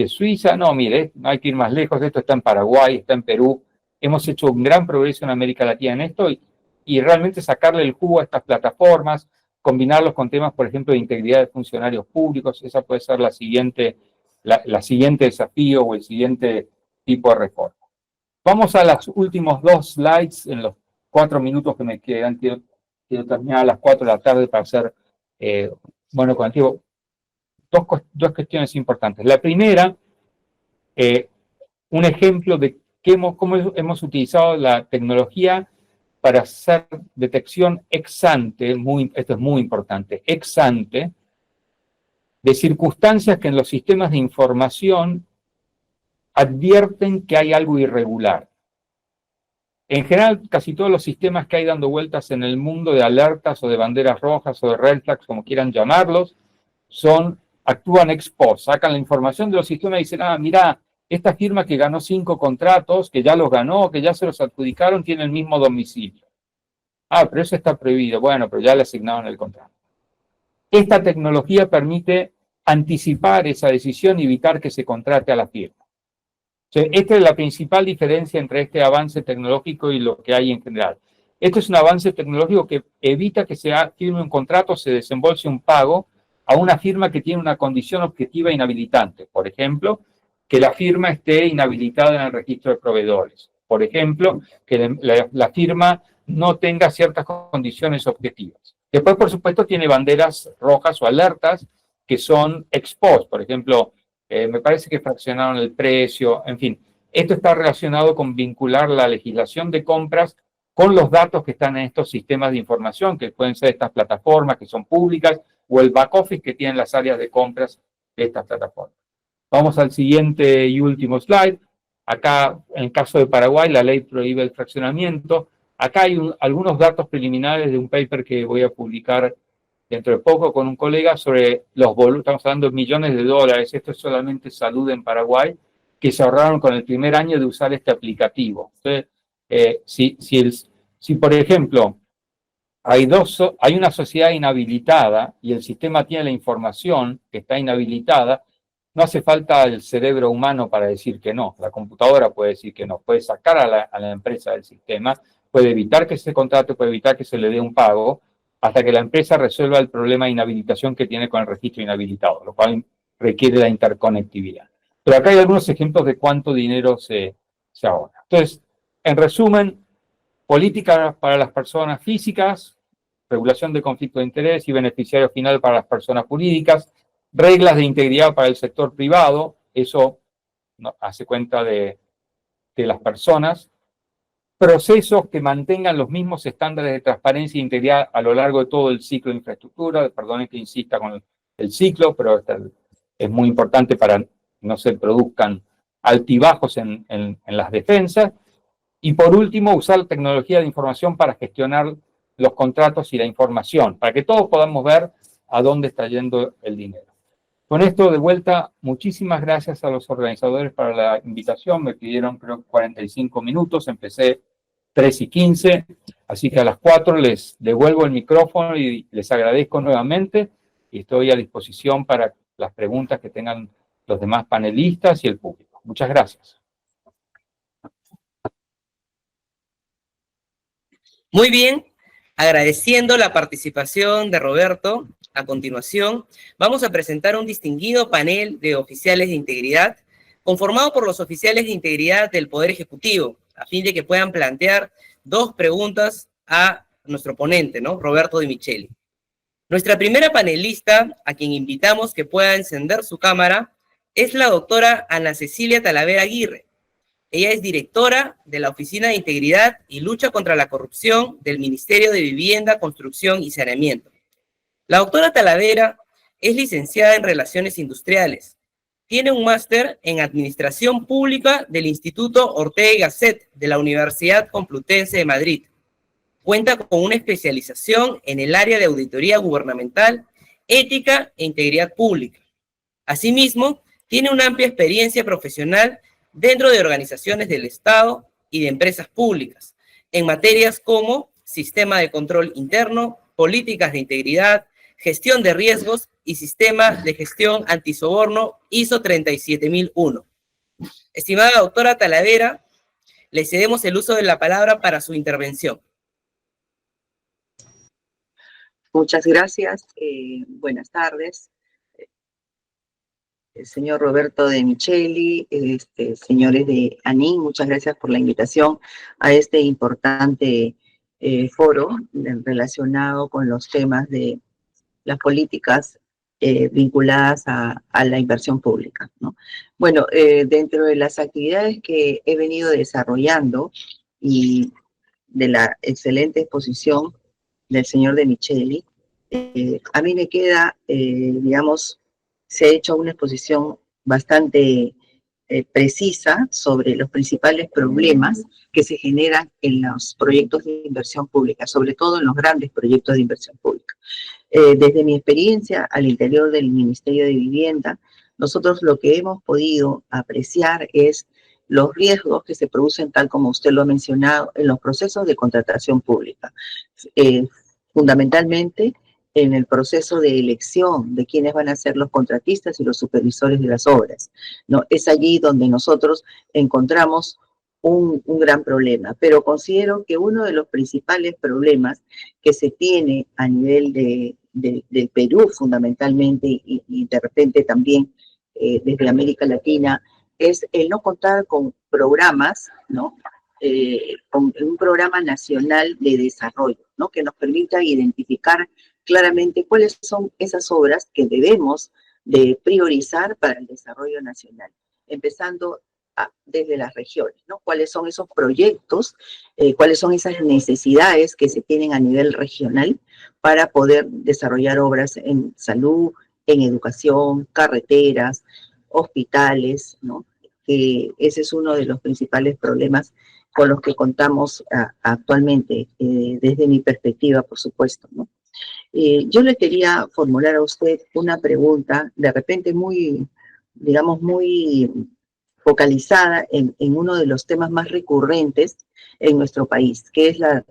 Suiza? No, mire, no hay que ir más lejos. Esto está en Paraguay, está en Perú. Hemos hecho un gran progreso en América Latina en esto y realmente sacarle el jugo a estas plataformas, combinarlos con temas, por ejemplo, de integridad de funcionarios públicos. Esa puede ser la siguiente desafío o el siguiente tipo de reforma. Vamos a los últimos 2 slides en los 4 minutos que me quedan. Quiero terminar a las 4 de la tarde para hacer, contigo. Dos cuestiones importantes. La primera, un ejemplo de cómo hemos utilizado la tecnología para hacer detección ex ante, esto es muy importante, ex ante, de circunstancias que en los sistemas de información advierten que hay algo irregular. En general, casi todos los sistemas que hay dando vueltas en el mundo de alertas o de banderas rojas o de red flags, como quieran llamarlos, actúan ex post, sacan la información de los sistemas y dicen, mira, esta firma que ganó 5 contratos, que ya los ganó, que ya se los adjudicaron, tiene el mismo domicilio. Pero eso está prohibido. Bueno, pero ya le asignaron el contrato. Esta tecnología permite anticipar esa decisión y evitar que se contrate a la firma. Esta es la principal diferencia entre este avance tecnológico y lo que hay en general. Esto es un avance tecnológico que evita que se firme un contrato, se desembolse un pago a una firma que tiene una condición objetiva inhabilitante. Por ejemplo, que la firma esté inhabilitada en el registro de proveedores. Por ejemplo, que la firma no tenga ciertas condiciones objetivas. Después, por supuesto, tiene banderas rojas o alertas que son ex post. Por ejemplo, me parece que fraccionaron el precio, en fin. Esto está relacionado con vincular la legislación de compras con los datos que están en estos sistemas de información, que pueden ser estas plataformas que son públicas, o el back office que tienen las áreas de compras de estas plataformas. Vamos al siguiente y último slide. Acá, en el caso de Paraguay, la ley prohíbe el fraccionamiento. Acá hay algunos datos preliminares de un paper que voy a publicar dentro de poco con un colega sobre los volúmenes, estamos hablando de millones de dólares, esto es solamente salud en Paraguay, que se ahorraron con el primer año de usar este aplicativo. Entonces, si por ejemplo, hay una sociedad inhabilitada y el sistema tiene la información que está inhabilitada, no hace falta el cerebro humano para decir que no. La computadora puede decir que no. Puede sacar a la empresa del sistema, puede evitar que se contrate, puede evitar que se le dé un pago, hasta que la empresa resuelva el problema de inhabilitación que tiene con el registro inhabilitado, lo cual requiere la interconectividad. Pero acá hay algunos ejemplos de cuánto dinero se ahorra. Entonces, en resumen, política para las personas físicas, regulación de conflicto de interés y beneficiario final para las personas jurídicas, reglas de integridad para el sector privado, eso hace cuenta de las personas, procesos que mantengan los mismos estándares de transparencia e integridad a lo largo de todo el ciclo de infraestructura, perdonen que insista con el ciclo, pero es muy importante para que no se produzcan altibajos en las defensas, y por último, usar la tecnología de información para gestionar los contratos y la información, para que todos podamos ver a dónde está yendo el dinero. Con esto, de vuelta, muchísimas gracias a los organizadores para la invitación. Me pidieron, creo, 45 minutos. Empecé 3:15, así que a las 4 les devuelvo el micrófono y les agradezco nuevamente. Y estoy a disposición para las preguntas que tengan los demás panelistas y el público. Muchas gracias. Muy bien, agradeciendo la participación de Roberto. A continuación, vamos a presentar un distinguido panel de oficiales de integridad, conformado por los oficiales de integridad del Poder Ejecutivo, a fin de que puedan plantear 2 preguntas a nuestro ponente, ¿no? Roberto De Micheli. Nuestra primera panelista, a quien invitamos que pueda encender su cámara, es la doctora Ana Cecilia Talavera Aguirre. Ella es directora de la Oficina de Integridad y Lucha contra la Corrupción del Ministerio de Vivienda, Construcción y Saneamiento. La doctora Talavera es licenciada en Relaciones Industriales. Tiene un máster en Administración Pública del Instituto Ortega y Gasset de la Universidad Complutense de Madrid. Cuenta con una especialización en el área de auditoría gubernamental, ética e integridad pública. Asimismo, tiene una amplia experiencia profesional dentro de organizaciones del Estado y de empresas públicas, en materias como sistema de control interno, políticas de integridad, gestión de riesgos y sistema de gestión antisoborno ISO 37001. Estimada doctora Talavera, le cedemos el uso de la palabra para su intervención. Muchas gracias. Buenas tardes. Señor Roberto De Micheli, señores de ANIN, muchas gracias por la invitación a este importante foro relacionado con los temas de las políticas vinculadas a la inversión pública, ¿no? Bueno, dentro de las actividades que he venido desarrollando y de la excelente exposición del señor De Micheli, a mí me queda, digamos, se ha hecho una exposición bastante precisa sobre los principales problemas que se generan en los proyectos de inversión pública, sobre todo en los grandes proyectos de inversión pública. Desde mi experiencia al interior del Ministerio de Vivienda, nosotros lo que hemos podido apreciar es los riesgos que se producen, tal como usted lo ha mencionado, en los procesos de contratación pública. Fundamentalmente, en el proceso de elección de quiénes van a ser los contratistas y los supervisores de las obras, ¿no? Es allí donde nosotros encontramos un gran problema, pero considero que uno de los principales problemas que se tiene a nivel del Perú fundamentalmente y de repente también desde América Latina es el no contar con programas, ¿no? Con un programa nacional de desarrollo, ¿no? Que nos permita identificar claramente cuáles son esas obras que debemos de priorizar para el desarrollo nacional, empezando desde las regiones, ¿no? ¿Cuáles son esos proyectos, cuáles son esas necesidades que se tienen a nivel regional para poder desarrollar obras en salud, en educación, carreteras, hospitales, ¿no? Que ese es uno de los principales problemas con los que contamos actualmente, desde mi perspectiva, por supuesto, ¿no? Yo le quería formular a usted una pregunta, de repente muy, digamos, muy focalizada en uno de los temas más recurrentes en nuestro país, que es la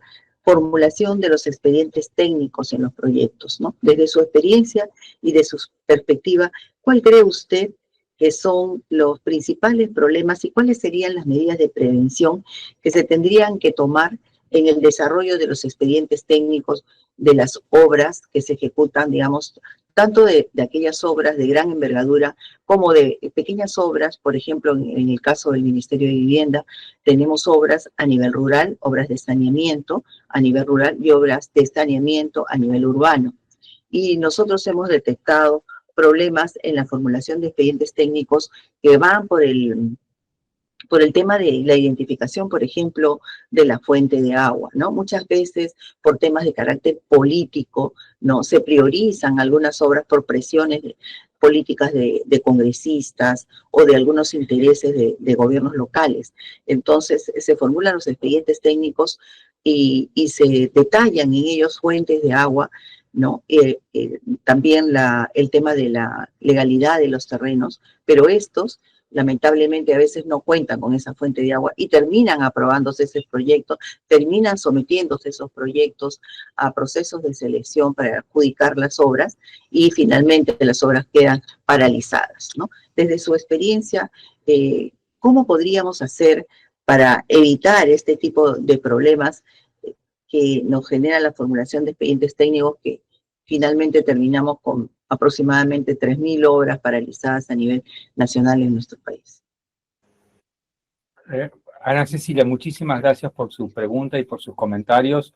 formulación de los expedientes técnicos en los proyectos, ¿no? Desde su experiencia y de su perspectiva, ¿cuál cree usted que son los principales problemas y cuáles serían las medidas de prevención que se tendrían que tomar en el desarrollo de los expedientes técnicos de las obras que se ejecutan, digamos, tanto de aquellas obras de gran envergadura como de pequeñas obras? Por ejemplo, en el caso del Ministerio de Vivienda, tenemos obras a nivel rural, obras de saneamiento a nivel rural y obras de saneamiento a nivel urbano. Y nosotros hemos detectado problemas en la formulación de expedientes técnicos que van por el tema de la identificación, por ejemplo, de la fuente de agua, ¿no? Muchas veces, por temas de carácter político, ¿no? Se priorizan algunas obras por presiones políticas de congresistas o de algunos intereses de gobiernos locales. Entonces, se formulan los expedientes técnicos y se detallan en ellos fuentes de agua, ¿no? También el tema de la legalidad de los terrenos, pero estos lamentablemente a veces no cuentan con esa fuente de agua y terminan aprobándose esos proyectos, terminan sometiéndose esos proyectos a procesos de selección para adjudicar las obras y finalmente las obras quedan paralizadas, ¿no? Desde su experiencia, ¿cómo podríamos hacer para evitar este tipo de problemas que nos genera la formulación de expedientes técnicos que finalmente terminamos con aproximadamente 3.000 obras paralizadas a nivel nacional en nuestro país? Ana Cecilia, muchísimas gracias por su pregunta y por sus comentarios.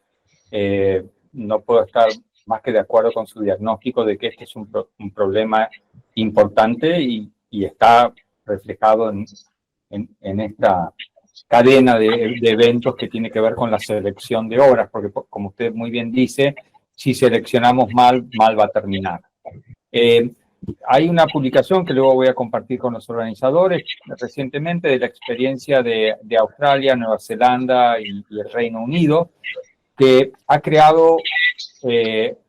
No puedo estar más que de acuerdo con su diagnóstico de que este es un problema importante y está reflejado en esta cadena de eventos que tiene que ver con la selección de obras, porque como usted muy bien dice, si seleccionamos mal, mal va a terminar. Hay una publicación que luego voy a compartir con los organizadores recientemente de la experiencia de Australia, Nueva Zelanda y el Reino Unido, que ha creado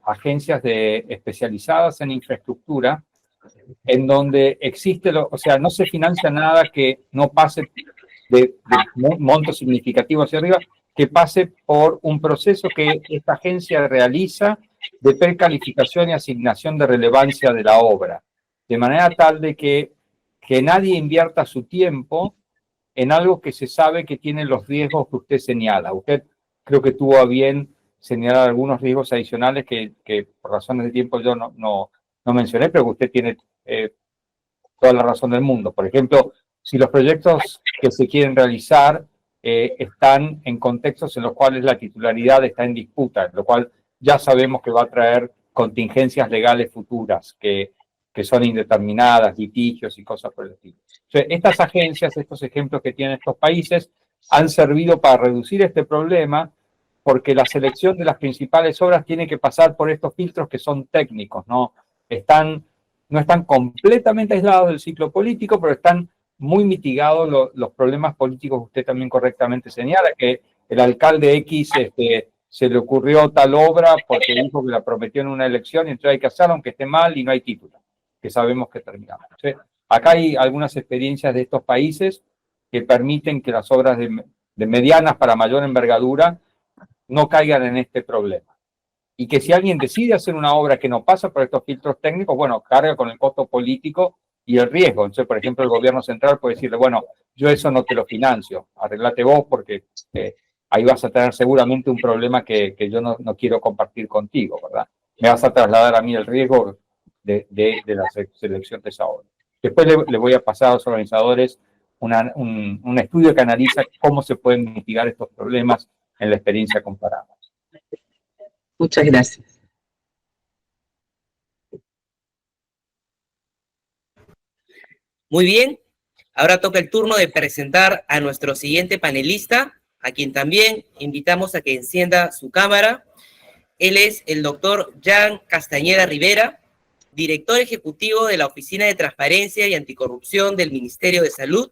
agencias especializadas en infraestructura, en donde existe, o sea, no se financia nada que no pase de montos significativos hacia arriba, que pase por un proceso que esta agencia realiza de precalificación y asignación de relevancia de la obra, de manera tal de que nadie invierta su tiempo en algo que se sabe que tiene los riesgos que usted señala. Usted creo que tuvo a bien señalar algunos riesgos adicionales que por razones de tiempo yo no mencioné, pero que usted tiene toda la razón del mundo. Por ejemplo, si los proyectos que se quieren realizar están en contextos en los cuales la titularidad está en disputa, lo cual ya sabemos que va a traer contingencias legales futuras que son indeterminadas, litigios y cosas por el estilo. Entonces, estas agencias, estos ejemplos que tienen estos países, han servido para reducir este problema porque la selección de las principales obras tiene que pasar por estos filtros que son técnicos, no están completamente aislados del ciclo político, pero están muy mitigados los problemas políticos que usted también correctamente señala, que el alcalde X se le ocurrió tal obra porque dijo que la prometió en una elección y entonces hay que hacerla aunque esté mal y no hay título, que sabemos que terminamos. Entonces, acá hay algunas experiencias de estos países que permiten que las obras de medianas para mayor envergadura no caigan en este problema. Y que si alguien decide hacer una obra que no pasa por estos filtros técnicos, bueno, carga con el costo político y el riesgo. Entonces, por ejemplo, el gobierno central puede decirle, bueno, yo eso no te lo financio, arreglate vos porque ahí vas a tener seguramente un problema que yo no quiero compartir contigo, ¿verdad? Me vas a trasladar a mí el riesgo de la selección de esa obra. Después le voy a pasar a los organizadores un estudio que analiza cómo se pueden mitigar estos problemas en la experiencia comparada. Muchas gracias. Muy bien. Ahora toca el turno de presentar a nuestro siguiente panelista, a quien también invitamos a que encienda su cámara. Él es el doctor Jan Castañeda Rivera, director ejecutivo de la Oficina de Transparencia y Anticorrupción del Ministerio de Salud.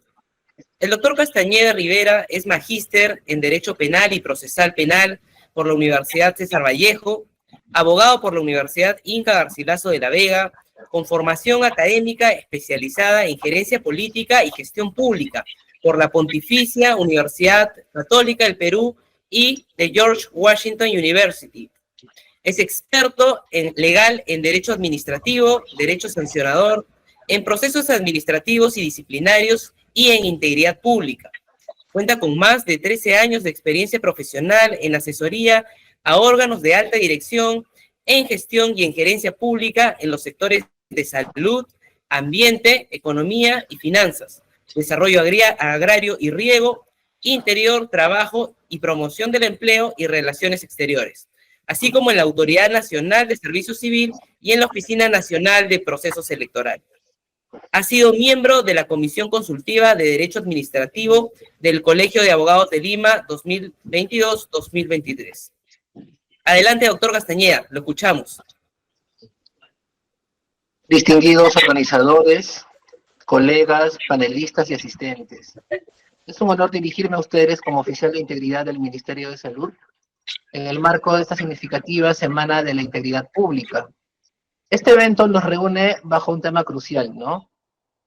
El doctor Castañeda Rivera es magíster en Derecho Penal y Procesal Penal por la Universidad César Vallejo, abogado por la Universidad Inca Garcilaso de la Vega, con formación académica especializada en gerencia política y gestión pública por la Pontificia Universidad Católica del Perú y de George Washington University. Es experto legal en derecho administrativo, derecho sancionador, en procesos administrativos y disciplinarios y en integridad pública. Cuenta con más de 13 años de experiencia profesional en asesoría a órganos de alta dirección, en gestión y en gerencia pública en los sectores de salud, ambiente, economía y finanzas, desarrollo agrario y riego, interior, trabajo y promoción del empleo y relaciones exteriores, así como en la Autoridad Nacional de Servicio Civil y en la Oficina Nacional de Procesos Electorales. Ha sido miembro de la Comisión Consultiva de Derecho Administrativo del Colegio de Abogados de Lima 2022-2023. Adelante, doctor Castañeda, lo escuchamos. Distinguidos organizadores, colegas, panelistas y asistentes. Es un honor dirigirme a ustedes como oficial de integridad del Ministerio de Salud en el marco de esta significativa Semana de la Integridad Pública. Este evento nos reúne bajo un tema crucial, ¿no?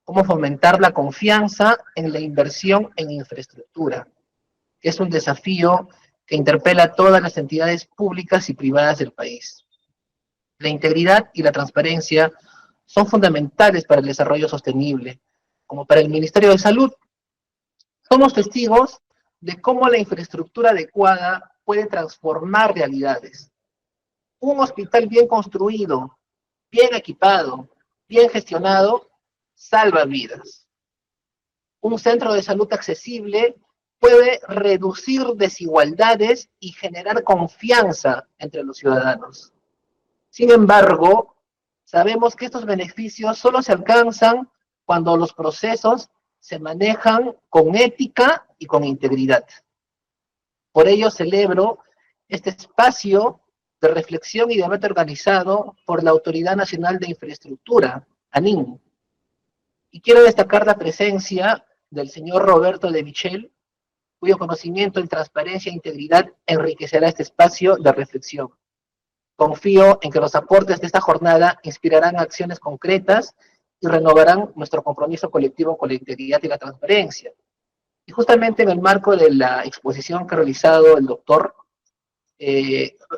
Cómo fomentar la confianza en la inversión en infraestructura. Es un desafío que interpela a todas las entidades públicas y privadas del país. La integridad y la transparencia son fundamentales para el desarrollo sostenible, como para el Ministerio de Salud. Somos testigos de cómo la infraestructura adecuada puede transformar realidades. Un hospital bien construido, bien equipado, bien gestionado, salva vidas. Un centro de salud accesible puede reducir desigualdades y generar confianza entre los ciudadanos. Sin embargo, sabemos que estos beneficios solo se alcanzan cuando los procesos se manejan con ética y con integridad. Por ello celebro este espacio de reflexión y debate organizado por la Autoridad Nacional de Infraestructura, ANIN. Y quiero destacar la presencia del señor Roberto de Michel, cuyo conocimiento en transparencia e integridad enriquecerá este espacio de reflexión. Confío en que los aportes de esta jornada inspirarán acciones concretas y renovarán nuestro compromiso colectivo con la integridad y la transparencia. Y justamente en el marco de la exposición que ha realizado el doctor,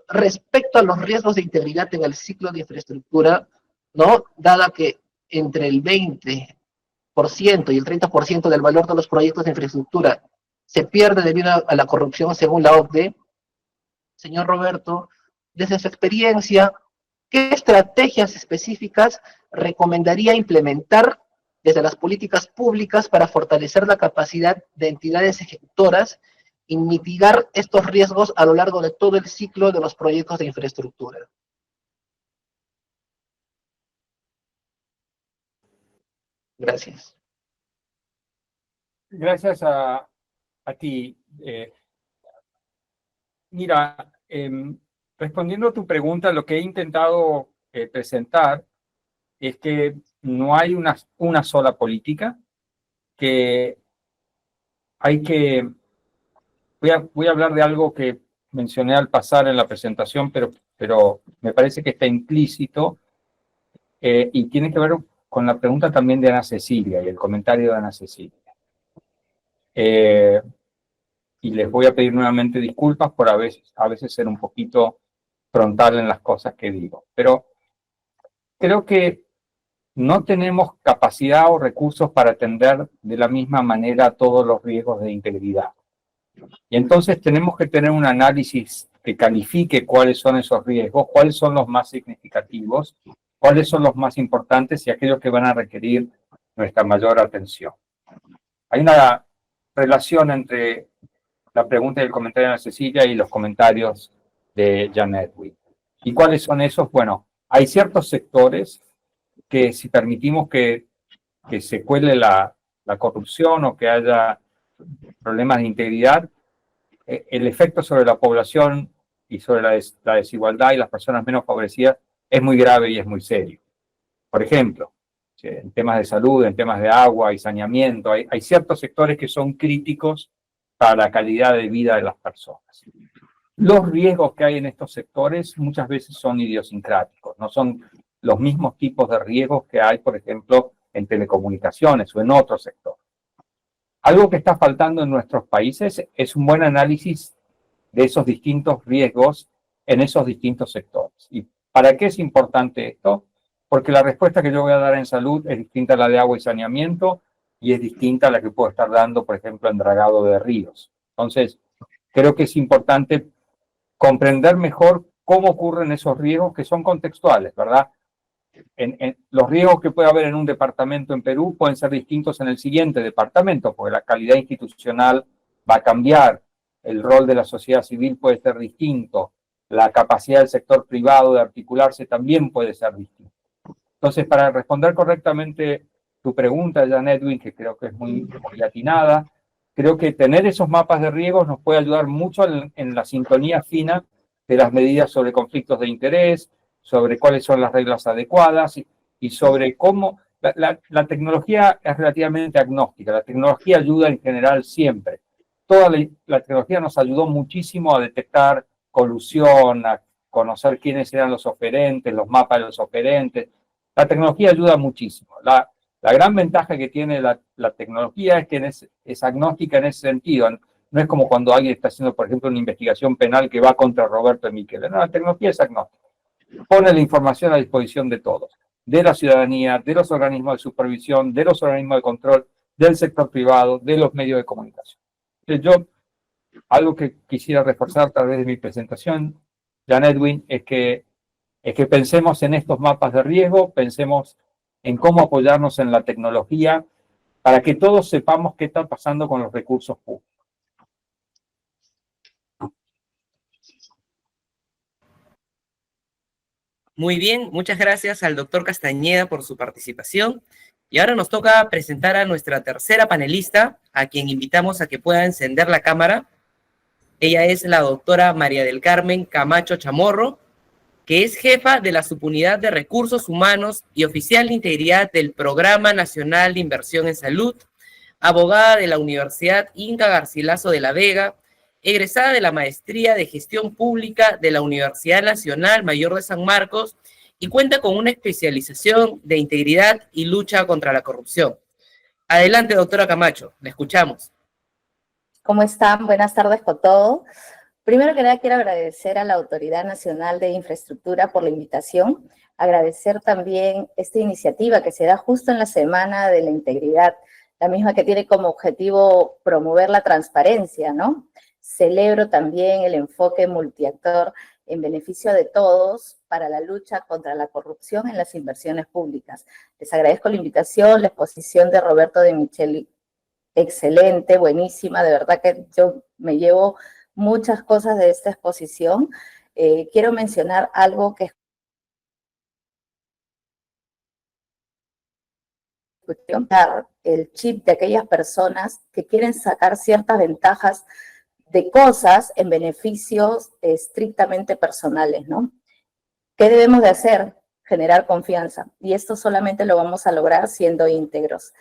respecto a los riesgos de integridad en el ciclo de infraestructura, ¿no? Dada que entre el 20% y el 30% del valor de los proyectos de infraestructura se pierde debido a la corrupción según la OCDE, señor Roberto, desde su experiencia, ¿qué estrategias específicas recomendaría implementar desde las políticas públicas para fortalecer la capacidad de entidades ejecutoras y mitigar estos riesgos a lo largo de todo el ciclo de los proyectos de infraestructura? Gracias. Gracias a ti. Mira, respondiendo a tu pregunta, lo que he intentado presentar es que no hay una sola política, que hay que... Voy a hablar de algo que mencioné al pasar en la presentación, pero me parece que está implícito y tiene que ver con la pregunta también de Ana Cecilia y el comentario de Ana Cecilia. Y les voy a pedir nuevamente disculpas por a veces ser un poquito frontal en las cosas que digo. Pero creo que no tenemos capacidad o recursos para atender de la misma manera todos los riesgos de integridad. Y entonces tenemos que tener un análisis que califique cuáles son esos riesgos, cuáles son los más significativos, cuáles son los más importantes y aquellos que van a requerir nuestra mayor atención. Hay una relación entre la pregunta y el comentario de Cecilia y los comentarios de Jan Edwin. ¿Y cuáles son esos? Bueno, hay ciertos sectores que si permitimos que se cuele la la corrupción o que haya problemas de integridad, el efecto sobre la población y sobre la desigualdad y las personas menos favorecidas es muy grave y es muy serio. Por ejemplo, en temas de salud, en temas de agua y saneamiento, hay ciertos sectores que son críticos para la calidad de vida de las personas. Los riesgos que hay en estos sectores muchas veces son idiosincráticos, no son los mismos tipos de riesgos que hay, por ejemplo, en telecomunicaciones o en otros sectores. Algo que está faltando en nuestros países es un buen análisis de esos distintos riesgos en esos distintos sectores. ¿Y para qué es importante esto? Porque la respuesta que yo voy a dar en salud es distinta a la de agua y saneamiento y es distinta a la que puedo estar dando, por ejemplo, en dragado de ríos. Entonces, creo que es importante comprender mejor cómo ocurren esos riesgos que son contextuales, ¿verdad? Los riesgos que puede haber en un departamento en Perú pueden ser distintos en el siguiente departamento, porque la calidad institucional va a cambiar, el rol de la sociedad civil puede ser distinto, la capacidad del sector privado de articularse también puede ser distinta. Entonces, para responder correctamente tu pregunta, Jan Edwin, que creo que es muy atinada, creo que tener esos mapas de riesgos nos puede ayudar mucho en la sintonía fina de las medidas sobre conflictos de interés, sobre cuáles son las reglas adecuadas y sobre cómo la tecnología es relativamente agnóstica. La tecnología ayuda en general siempre. Toda la tecnología nos ayudó muchísimo a detectar colusión, a conocer quiénes eran los oferentes, los mapas de los oferentes. La tecnología ayuda muchísimo. La gran ventaja que tiene la tecnología es que es agnóstica en ese sentido. No es como cuando alguien está haciendo, por ejemplo, una investigación penal que va contra Roberto Michele. No, la tecnología es agnóstica. Pone la información a disposición de todos, de la ciudadanía, de los organismos de supervisión, de los organismos de control, del sector privado, de los medios de comunicación. Entonces algo que quisiera reforzar a través de mi presentación, Jan Edwin, es que pensemos en estos mapas de riesgo, pensemos en cómo apoyarnos en la tecnología para que todos sepamos qué está pasando con los recursos públicos. Muy bien, muchas gracias al doctor Castañeda por su participación. Y ahora nos toca presentar a nuestra tercera panelista, a quien invitamos a que pueda encender la cámara. Ella es la doctora María del Carmen Camacho Chamorro, que es jefa de la Subunidad de Recursos Humanos y oficial de integridad del Programa Nacional de Inversión en Salud, abogada de la Universidad Inca Garcilaso de la Vega, egresada de la Maestría de Gestión Pública de la Universidad Nacional Mayor de San Marcos y cuenta con una especialización de integridad y lucha contra la corrupción. Adelante, doctora Camacho, la escuchamos. ¿Cómo están? Buenas tardes con todos. Primero que nada, quiero agradecer a la Autoridad Nacional de Infraestructura por la invitación, agradecer también esta iniciativa que se da justo en la Semana de la Integridad, la misma que tiene como objetivo promover la transparencia, ¿no? Celebro también el enfoque multiactor en beneficio de todos para la lucha contra la corrupción en las inversiones públicas. Les agradezco la invitación, la exposición de Roberto de Micheli, excelente, buenísima, de verdad que yo me llevo muchas cosas de esta exposición. Quiero mencionar algo que el chip de aquellas personas que quieren sacar ciertas ventajas de cosas en beneficios estrictamente personales, ¿no? ¿Qué debemos de hacer? Generar confianza. Y esto solamente lo vamos a lograr siendo íntegros.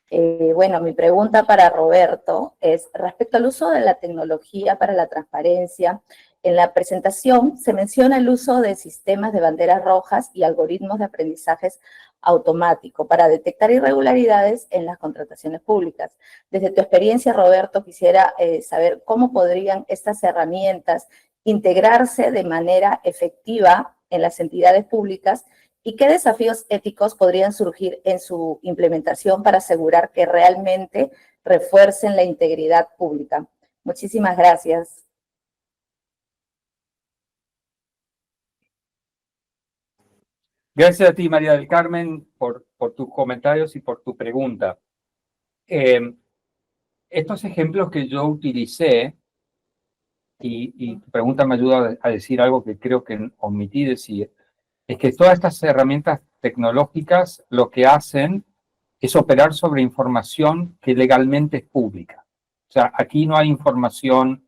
Bueno, mi pregunta para Roberto es respecto al uso de la tecnología para la transparencia. En la presentación se menciona el uso de sistemas de banderas rojas y algoritmos de aprendizajes automático para detectar irregularidades en las contrataciones públicas. Desde tu experiencia, Roberto, quisiera saber cómo podrían estas herramientas integrarse de manera efectiva en las entidades públicas y qué desafíos éticos podrían surgir en su implementación para asegurar que realmente refuercen la integridad pública. Muchísimas gracias. Gracias a ti, María del Carmen, por tus comentarios y por tu pregunta. Estos ejemplos que yo utilicé, y tu pregunta me ayuda a decir algo que creo que omití decir, es que todas estas herramientas tecnológicas lo que hacen es operar sobre información que legalmente es pública. O sea, aquí no hay información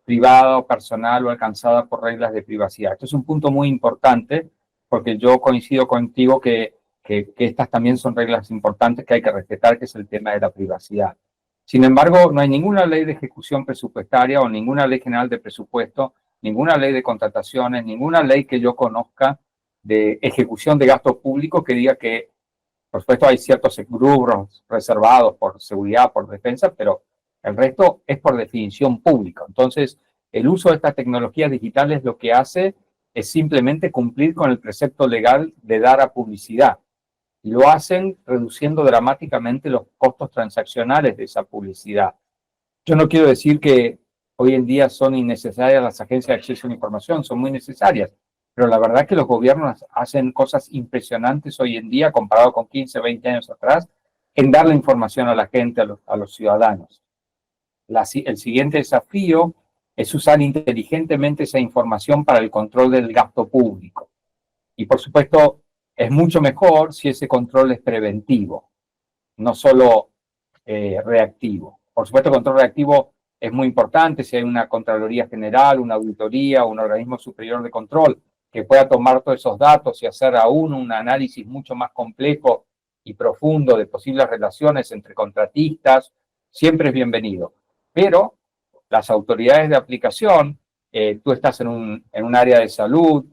privada o personal o alcanzada por reglas de privacidad. Esto es un punto muy importante porque yo coincido contigo que estas también son reglas importantes que hay que respetar, que es el tema de la privacidad. Sin embargo, no hay ninguna ley de ejecución presupuestaria o ninguna ley general de presupuesto, ninguna ley de contrataciones, ninguna ley que yo conozca de ejecución de gastos públicos que diga que, por supuesto, hay ciertos rubros reservados por seguridad, por defensa, pero el resto es por definición pública. Entonces, el uso de estas tecnologías digitales lo que hace es simplemente cumplir con el precepto legal de dar a publicidad. Y lo hacen reduciendo dramáticamente los costos transaccionales de esa publicidad. Yo no quiero decir que hoy en día son innecesarias las agencias de acceso a la información, son muy necesarias, pero la verdad es que los gobiernos hacen cosas impresionantes hoy en día comparado con 15, 20 años atrás en darle información a la gente, a los ciudadanos. El siguiente desafío es usar inteligentemente esa información para el control del gasto público. Y por supuesto, es mucho mejor si ese control es preventivo, no solo reactivo. Por supuesto, el control reactivo es muy importante si hay una Contraloría General, una auditoría, un organismo superior de control que pueda tomar todos esos datos y hacer aún un análisis mucho más complejo y profundo de posibles relaciones entre contratistas, siempre es bienvenido. Pero las autoridades de aplicación, tú estás en un área de salud,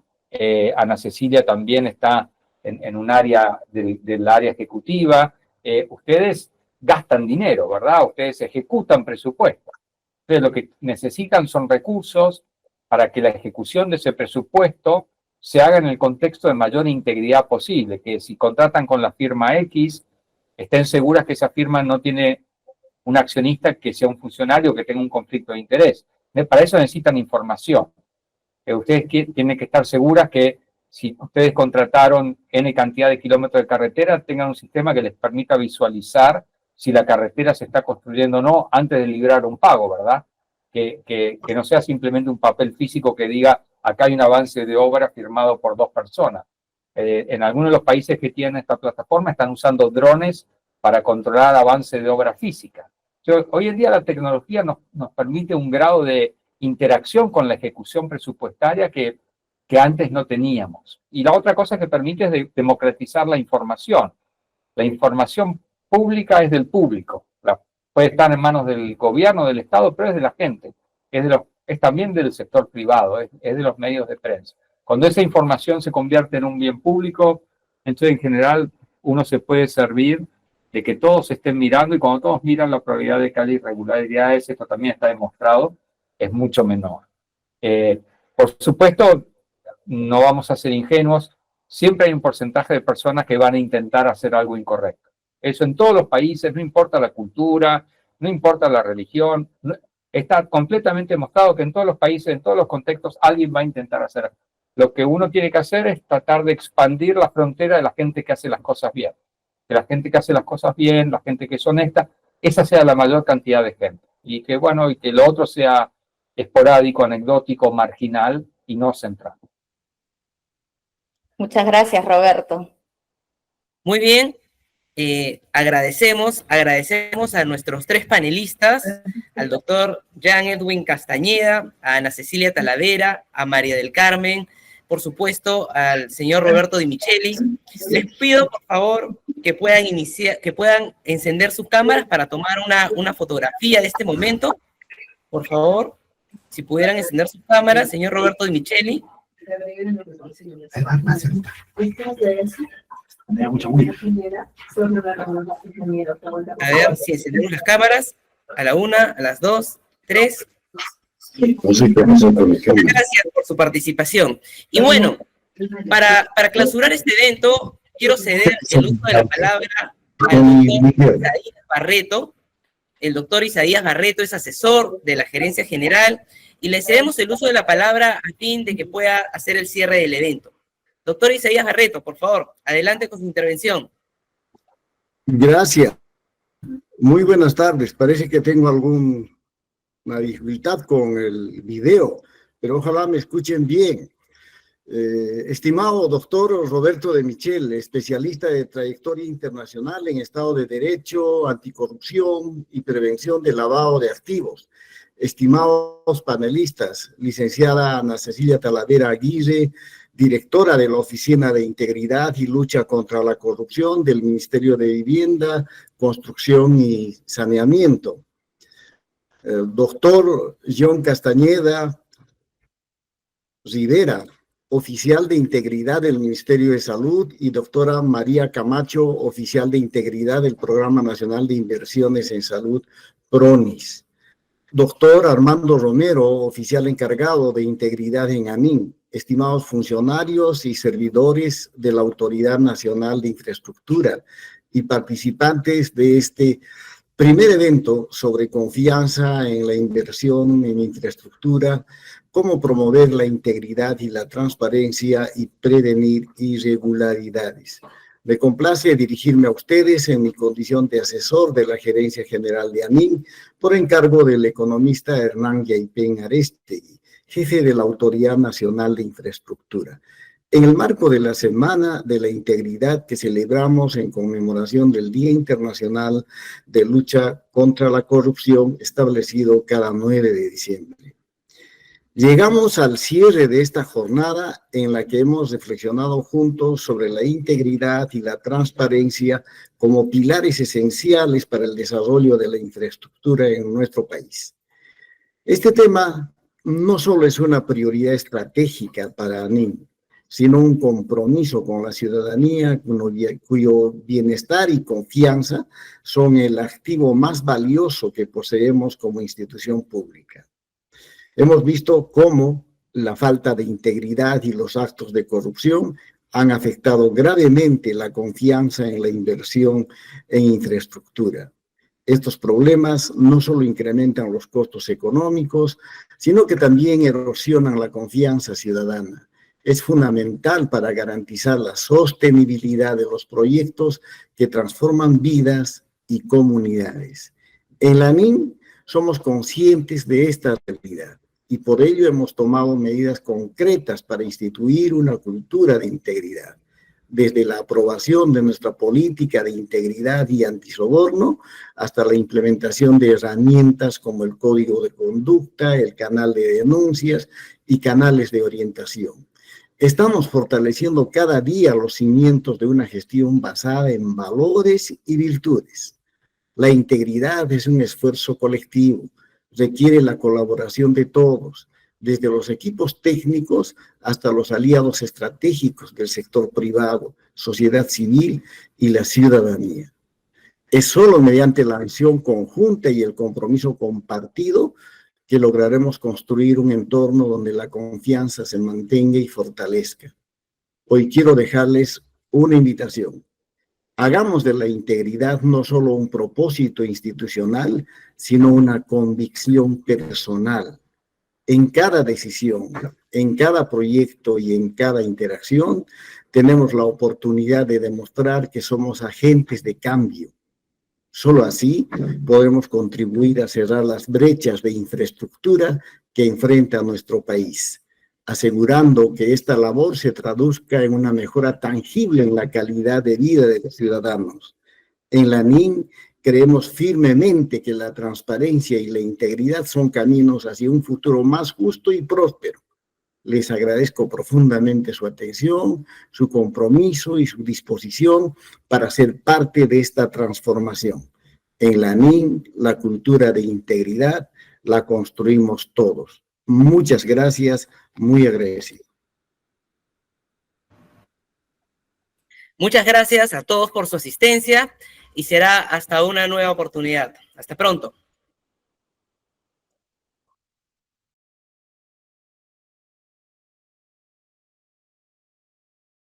Ana Cecilia también está en un área del área ejecutiva, ustedes gastan dinero, ¿verdad? Ustedes ejecutan presupuestos. Entonces lo que necesitan son recursos para que la ejecución de ese presupuesto se haga en el contexto de mayor integridad posible, que si contratan con la firma X, estén seguras que esa firma no tiene un accionista que sea un funcionario que tenga un conflicto de interés. Para eso necesitan información. Ustedes tienen que estar seguras que si ustedes contrataron N cantidad de kilómetros de carretera, tengan un sistema que les permita visualizar si la carretera se está construyendo o no antes de librar un pago, ¿verdad? Que no sea simplemente un papel físico que diga acá hay un avance de obra firmado por 2 personas. En algunos de los países que tienen esta plataforma están usando drones para controlar avance de obra física. Entonces, hoy en día la tecnología nos permite un grado de interacción con la ejecución presupuestaria que antes no teníamos. Y la otra cosa que permite es democratizar la información. La información pública es del público. Puede estar en manos del gobierno, del Estado, pero es de la gente. Es también del sector privado, es de los medios de prensa. Cuando esa información se convierte en un bien público, entonces en general uno se puede servir de que todos estén mirando, y cuando todos miran la probabilidad de que haya irregularidades, esto también está demostrado, es mucho menor. Por supuesto, no vamos a ser ingenuos, siempre hay un porcentaje de personas que van a intentar hacer algo incorrecto. Eso en todos los países, no importa la cultura, no importa la religión, está completamente demostrado que en todos los países, en todos los contextos, alguien va a intentar hacer. Lo que uno tiene que hacer es tratar de expandir la frontera de la gente que hace las cosas bien. Que la gente que hace las cosas bien, la gente que es honesta, esa sea la mayor cantidad de gente. Y que, bueno, y que lo otro sea esporádico, anecdótico, marginal y no central. Muchas gracias, Roberto. Muy bien. Agradecemos a nuestros 3 panelistas, al doctor Jan Edwin Castañeda, a Ana Cecilia Talavera, a María del Carmen, por supuesto, al señor Roberto Di Micheli. Les pido, por favor, que puedan encender sus cámaras para tomar una fotografía de este momento. Por favor, si pudieran encender sus cámaras, señor Roberto Di Micheli. A ver si encendemos las cámaras. A la 1, a las 2, 3. Gracias por su participación. Y bueno, para clausurar este evento, quiero ceder el uso de la palabra al doctor Isaías Barreto. El doctor Isaías Barreto es asesor de la Gerencia General y le cedemos el uso de la palabra a fin de que pueda hacer el cierre del evento. Doctor Isaías Barreto, por favor, adelante con su intervención. Gracias. Muy buenas tardes. Parece que tengo alguna dificultad con el video, pero ojalá me escuchen bien. Estimado doctor Roberto de Michel, especialista de trayectoria internacional en Estado de Derecho, anticorrupción y prevención del lavado de activos. Estimados panelistas, licenciada Ana Cecilia Talavera Aguirre, directora de la Oficina de Integridad y Lucha contra la Corrupción del Ministerio de Vivienda, Construcción y Saneamiento. Doctor John Castañeda Rivera, oficial de Integridad del Ministerio de Salud, y doctora María Camacho, oficial de Integridad del Programa Nacional de Inversiones en Salud, PRONIS. Doctor Armando Romero, oficial encargado de Integridad en ANIN. Estimados funcionarios y servidores de la Autoridad Nacional de Infraestructura y participantes de este primer evento sobre confianza en la inversión en infraestructura, cómo promover la integridad y la transparencia y prevenir irregularidades. Me complace dirigirme a ustedes en mi condición de asesor de la Gerencia General de ANIN por encargo del economista Hernán Yaipen Arestegui, jefe de la Autoridad Nacional de Infraestructura. En el marco de la Semana de la Integridad que celebramos en conmemoración del Día Internacional de Lucha contra la Corrupción, establecido cada 9 de diciembre. Llegamos al cierre de esta jornada en la que hemos reflexionado juntos sobre la integridad y la transparencia como pilares esenciales para el desarrollo de la infraestructura en nuestro país. Este tema no solo es una prioridad estratégica para ANIN, sino un compromiso con la ciudadanía, cuyo bienestar y confianza son el activo más valioso que poseemos como institución pública. Hemos visto cómo la falta de integridad y los actos de corrupción han afectado gravemente la confianza en la inversión en infraestructura. Estos problemas no solo incrementan los costos económicos, sino que también erosionan la confianza ciudadana. Es fundamental para garantizar la sostenibilidad de los proyectos que transforman vidas y comunidades. En la ANIN somos conscientes de esta realidad y por ello hemos tomado medidas concretas para instituir una cultura de integridad, desde la aprobación de nuestra política de integridad y antisoborno hasta la implementación de herramientas como el código de conducta, el canal de denuncias y canales de orientación. Estamos fortaleciendo cada día los cimientos de una gestión basada en valores y virtudes. La integridad es un esfuerzo colectivo, requiere la colaboración de todos, desde los equipos técnicos hasta los aliados estratégicos del sector privado, sociedad civil y la ciudadanía. Es solo mediante la acción conjunta y el compromiso compartido que lograremos construir un entorno donde la confianza se mantenga y fortalezca. Hoy quiero dejarles una invitación. Hagamos de la integridad no solo un propósito institucional, sino una convicción personal. En cada decisión, en cada proyecto y en cada interacción, tenemos la oportunidad de demostrar que somos agentes de cambio. Solo así podemos contribuir a cerrar las brechas de infraestructura que enfrenta nuestro país, asegurando que esta labor se traduzca en una mejora tangible en la calidad de vida de los ciudadanos. En la ANIN creemos firmemente que la transparencia y la integridad son caminos hacia un futuro más justo y próspero. Les agradezco profundamente su atención, su compromiso y su disposición para ser parte de esta transformación. En la ANIN, la cultura de integridad la construimos todos. Muchas gracias, muy agradecido. Muchas gracias a todos por su asistencia y será hasta una nueva oportunidad. Hasta pronto.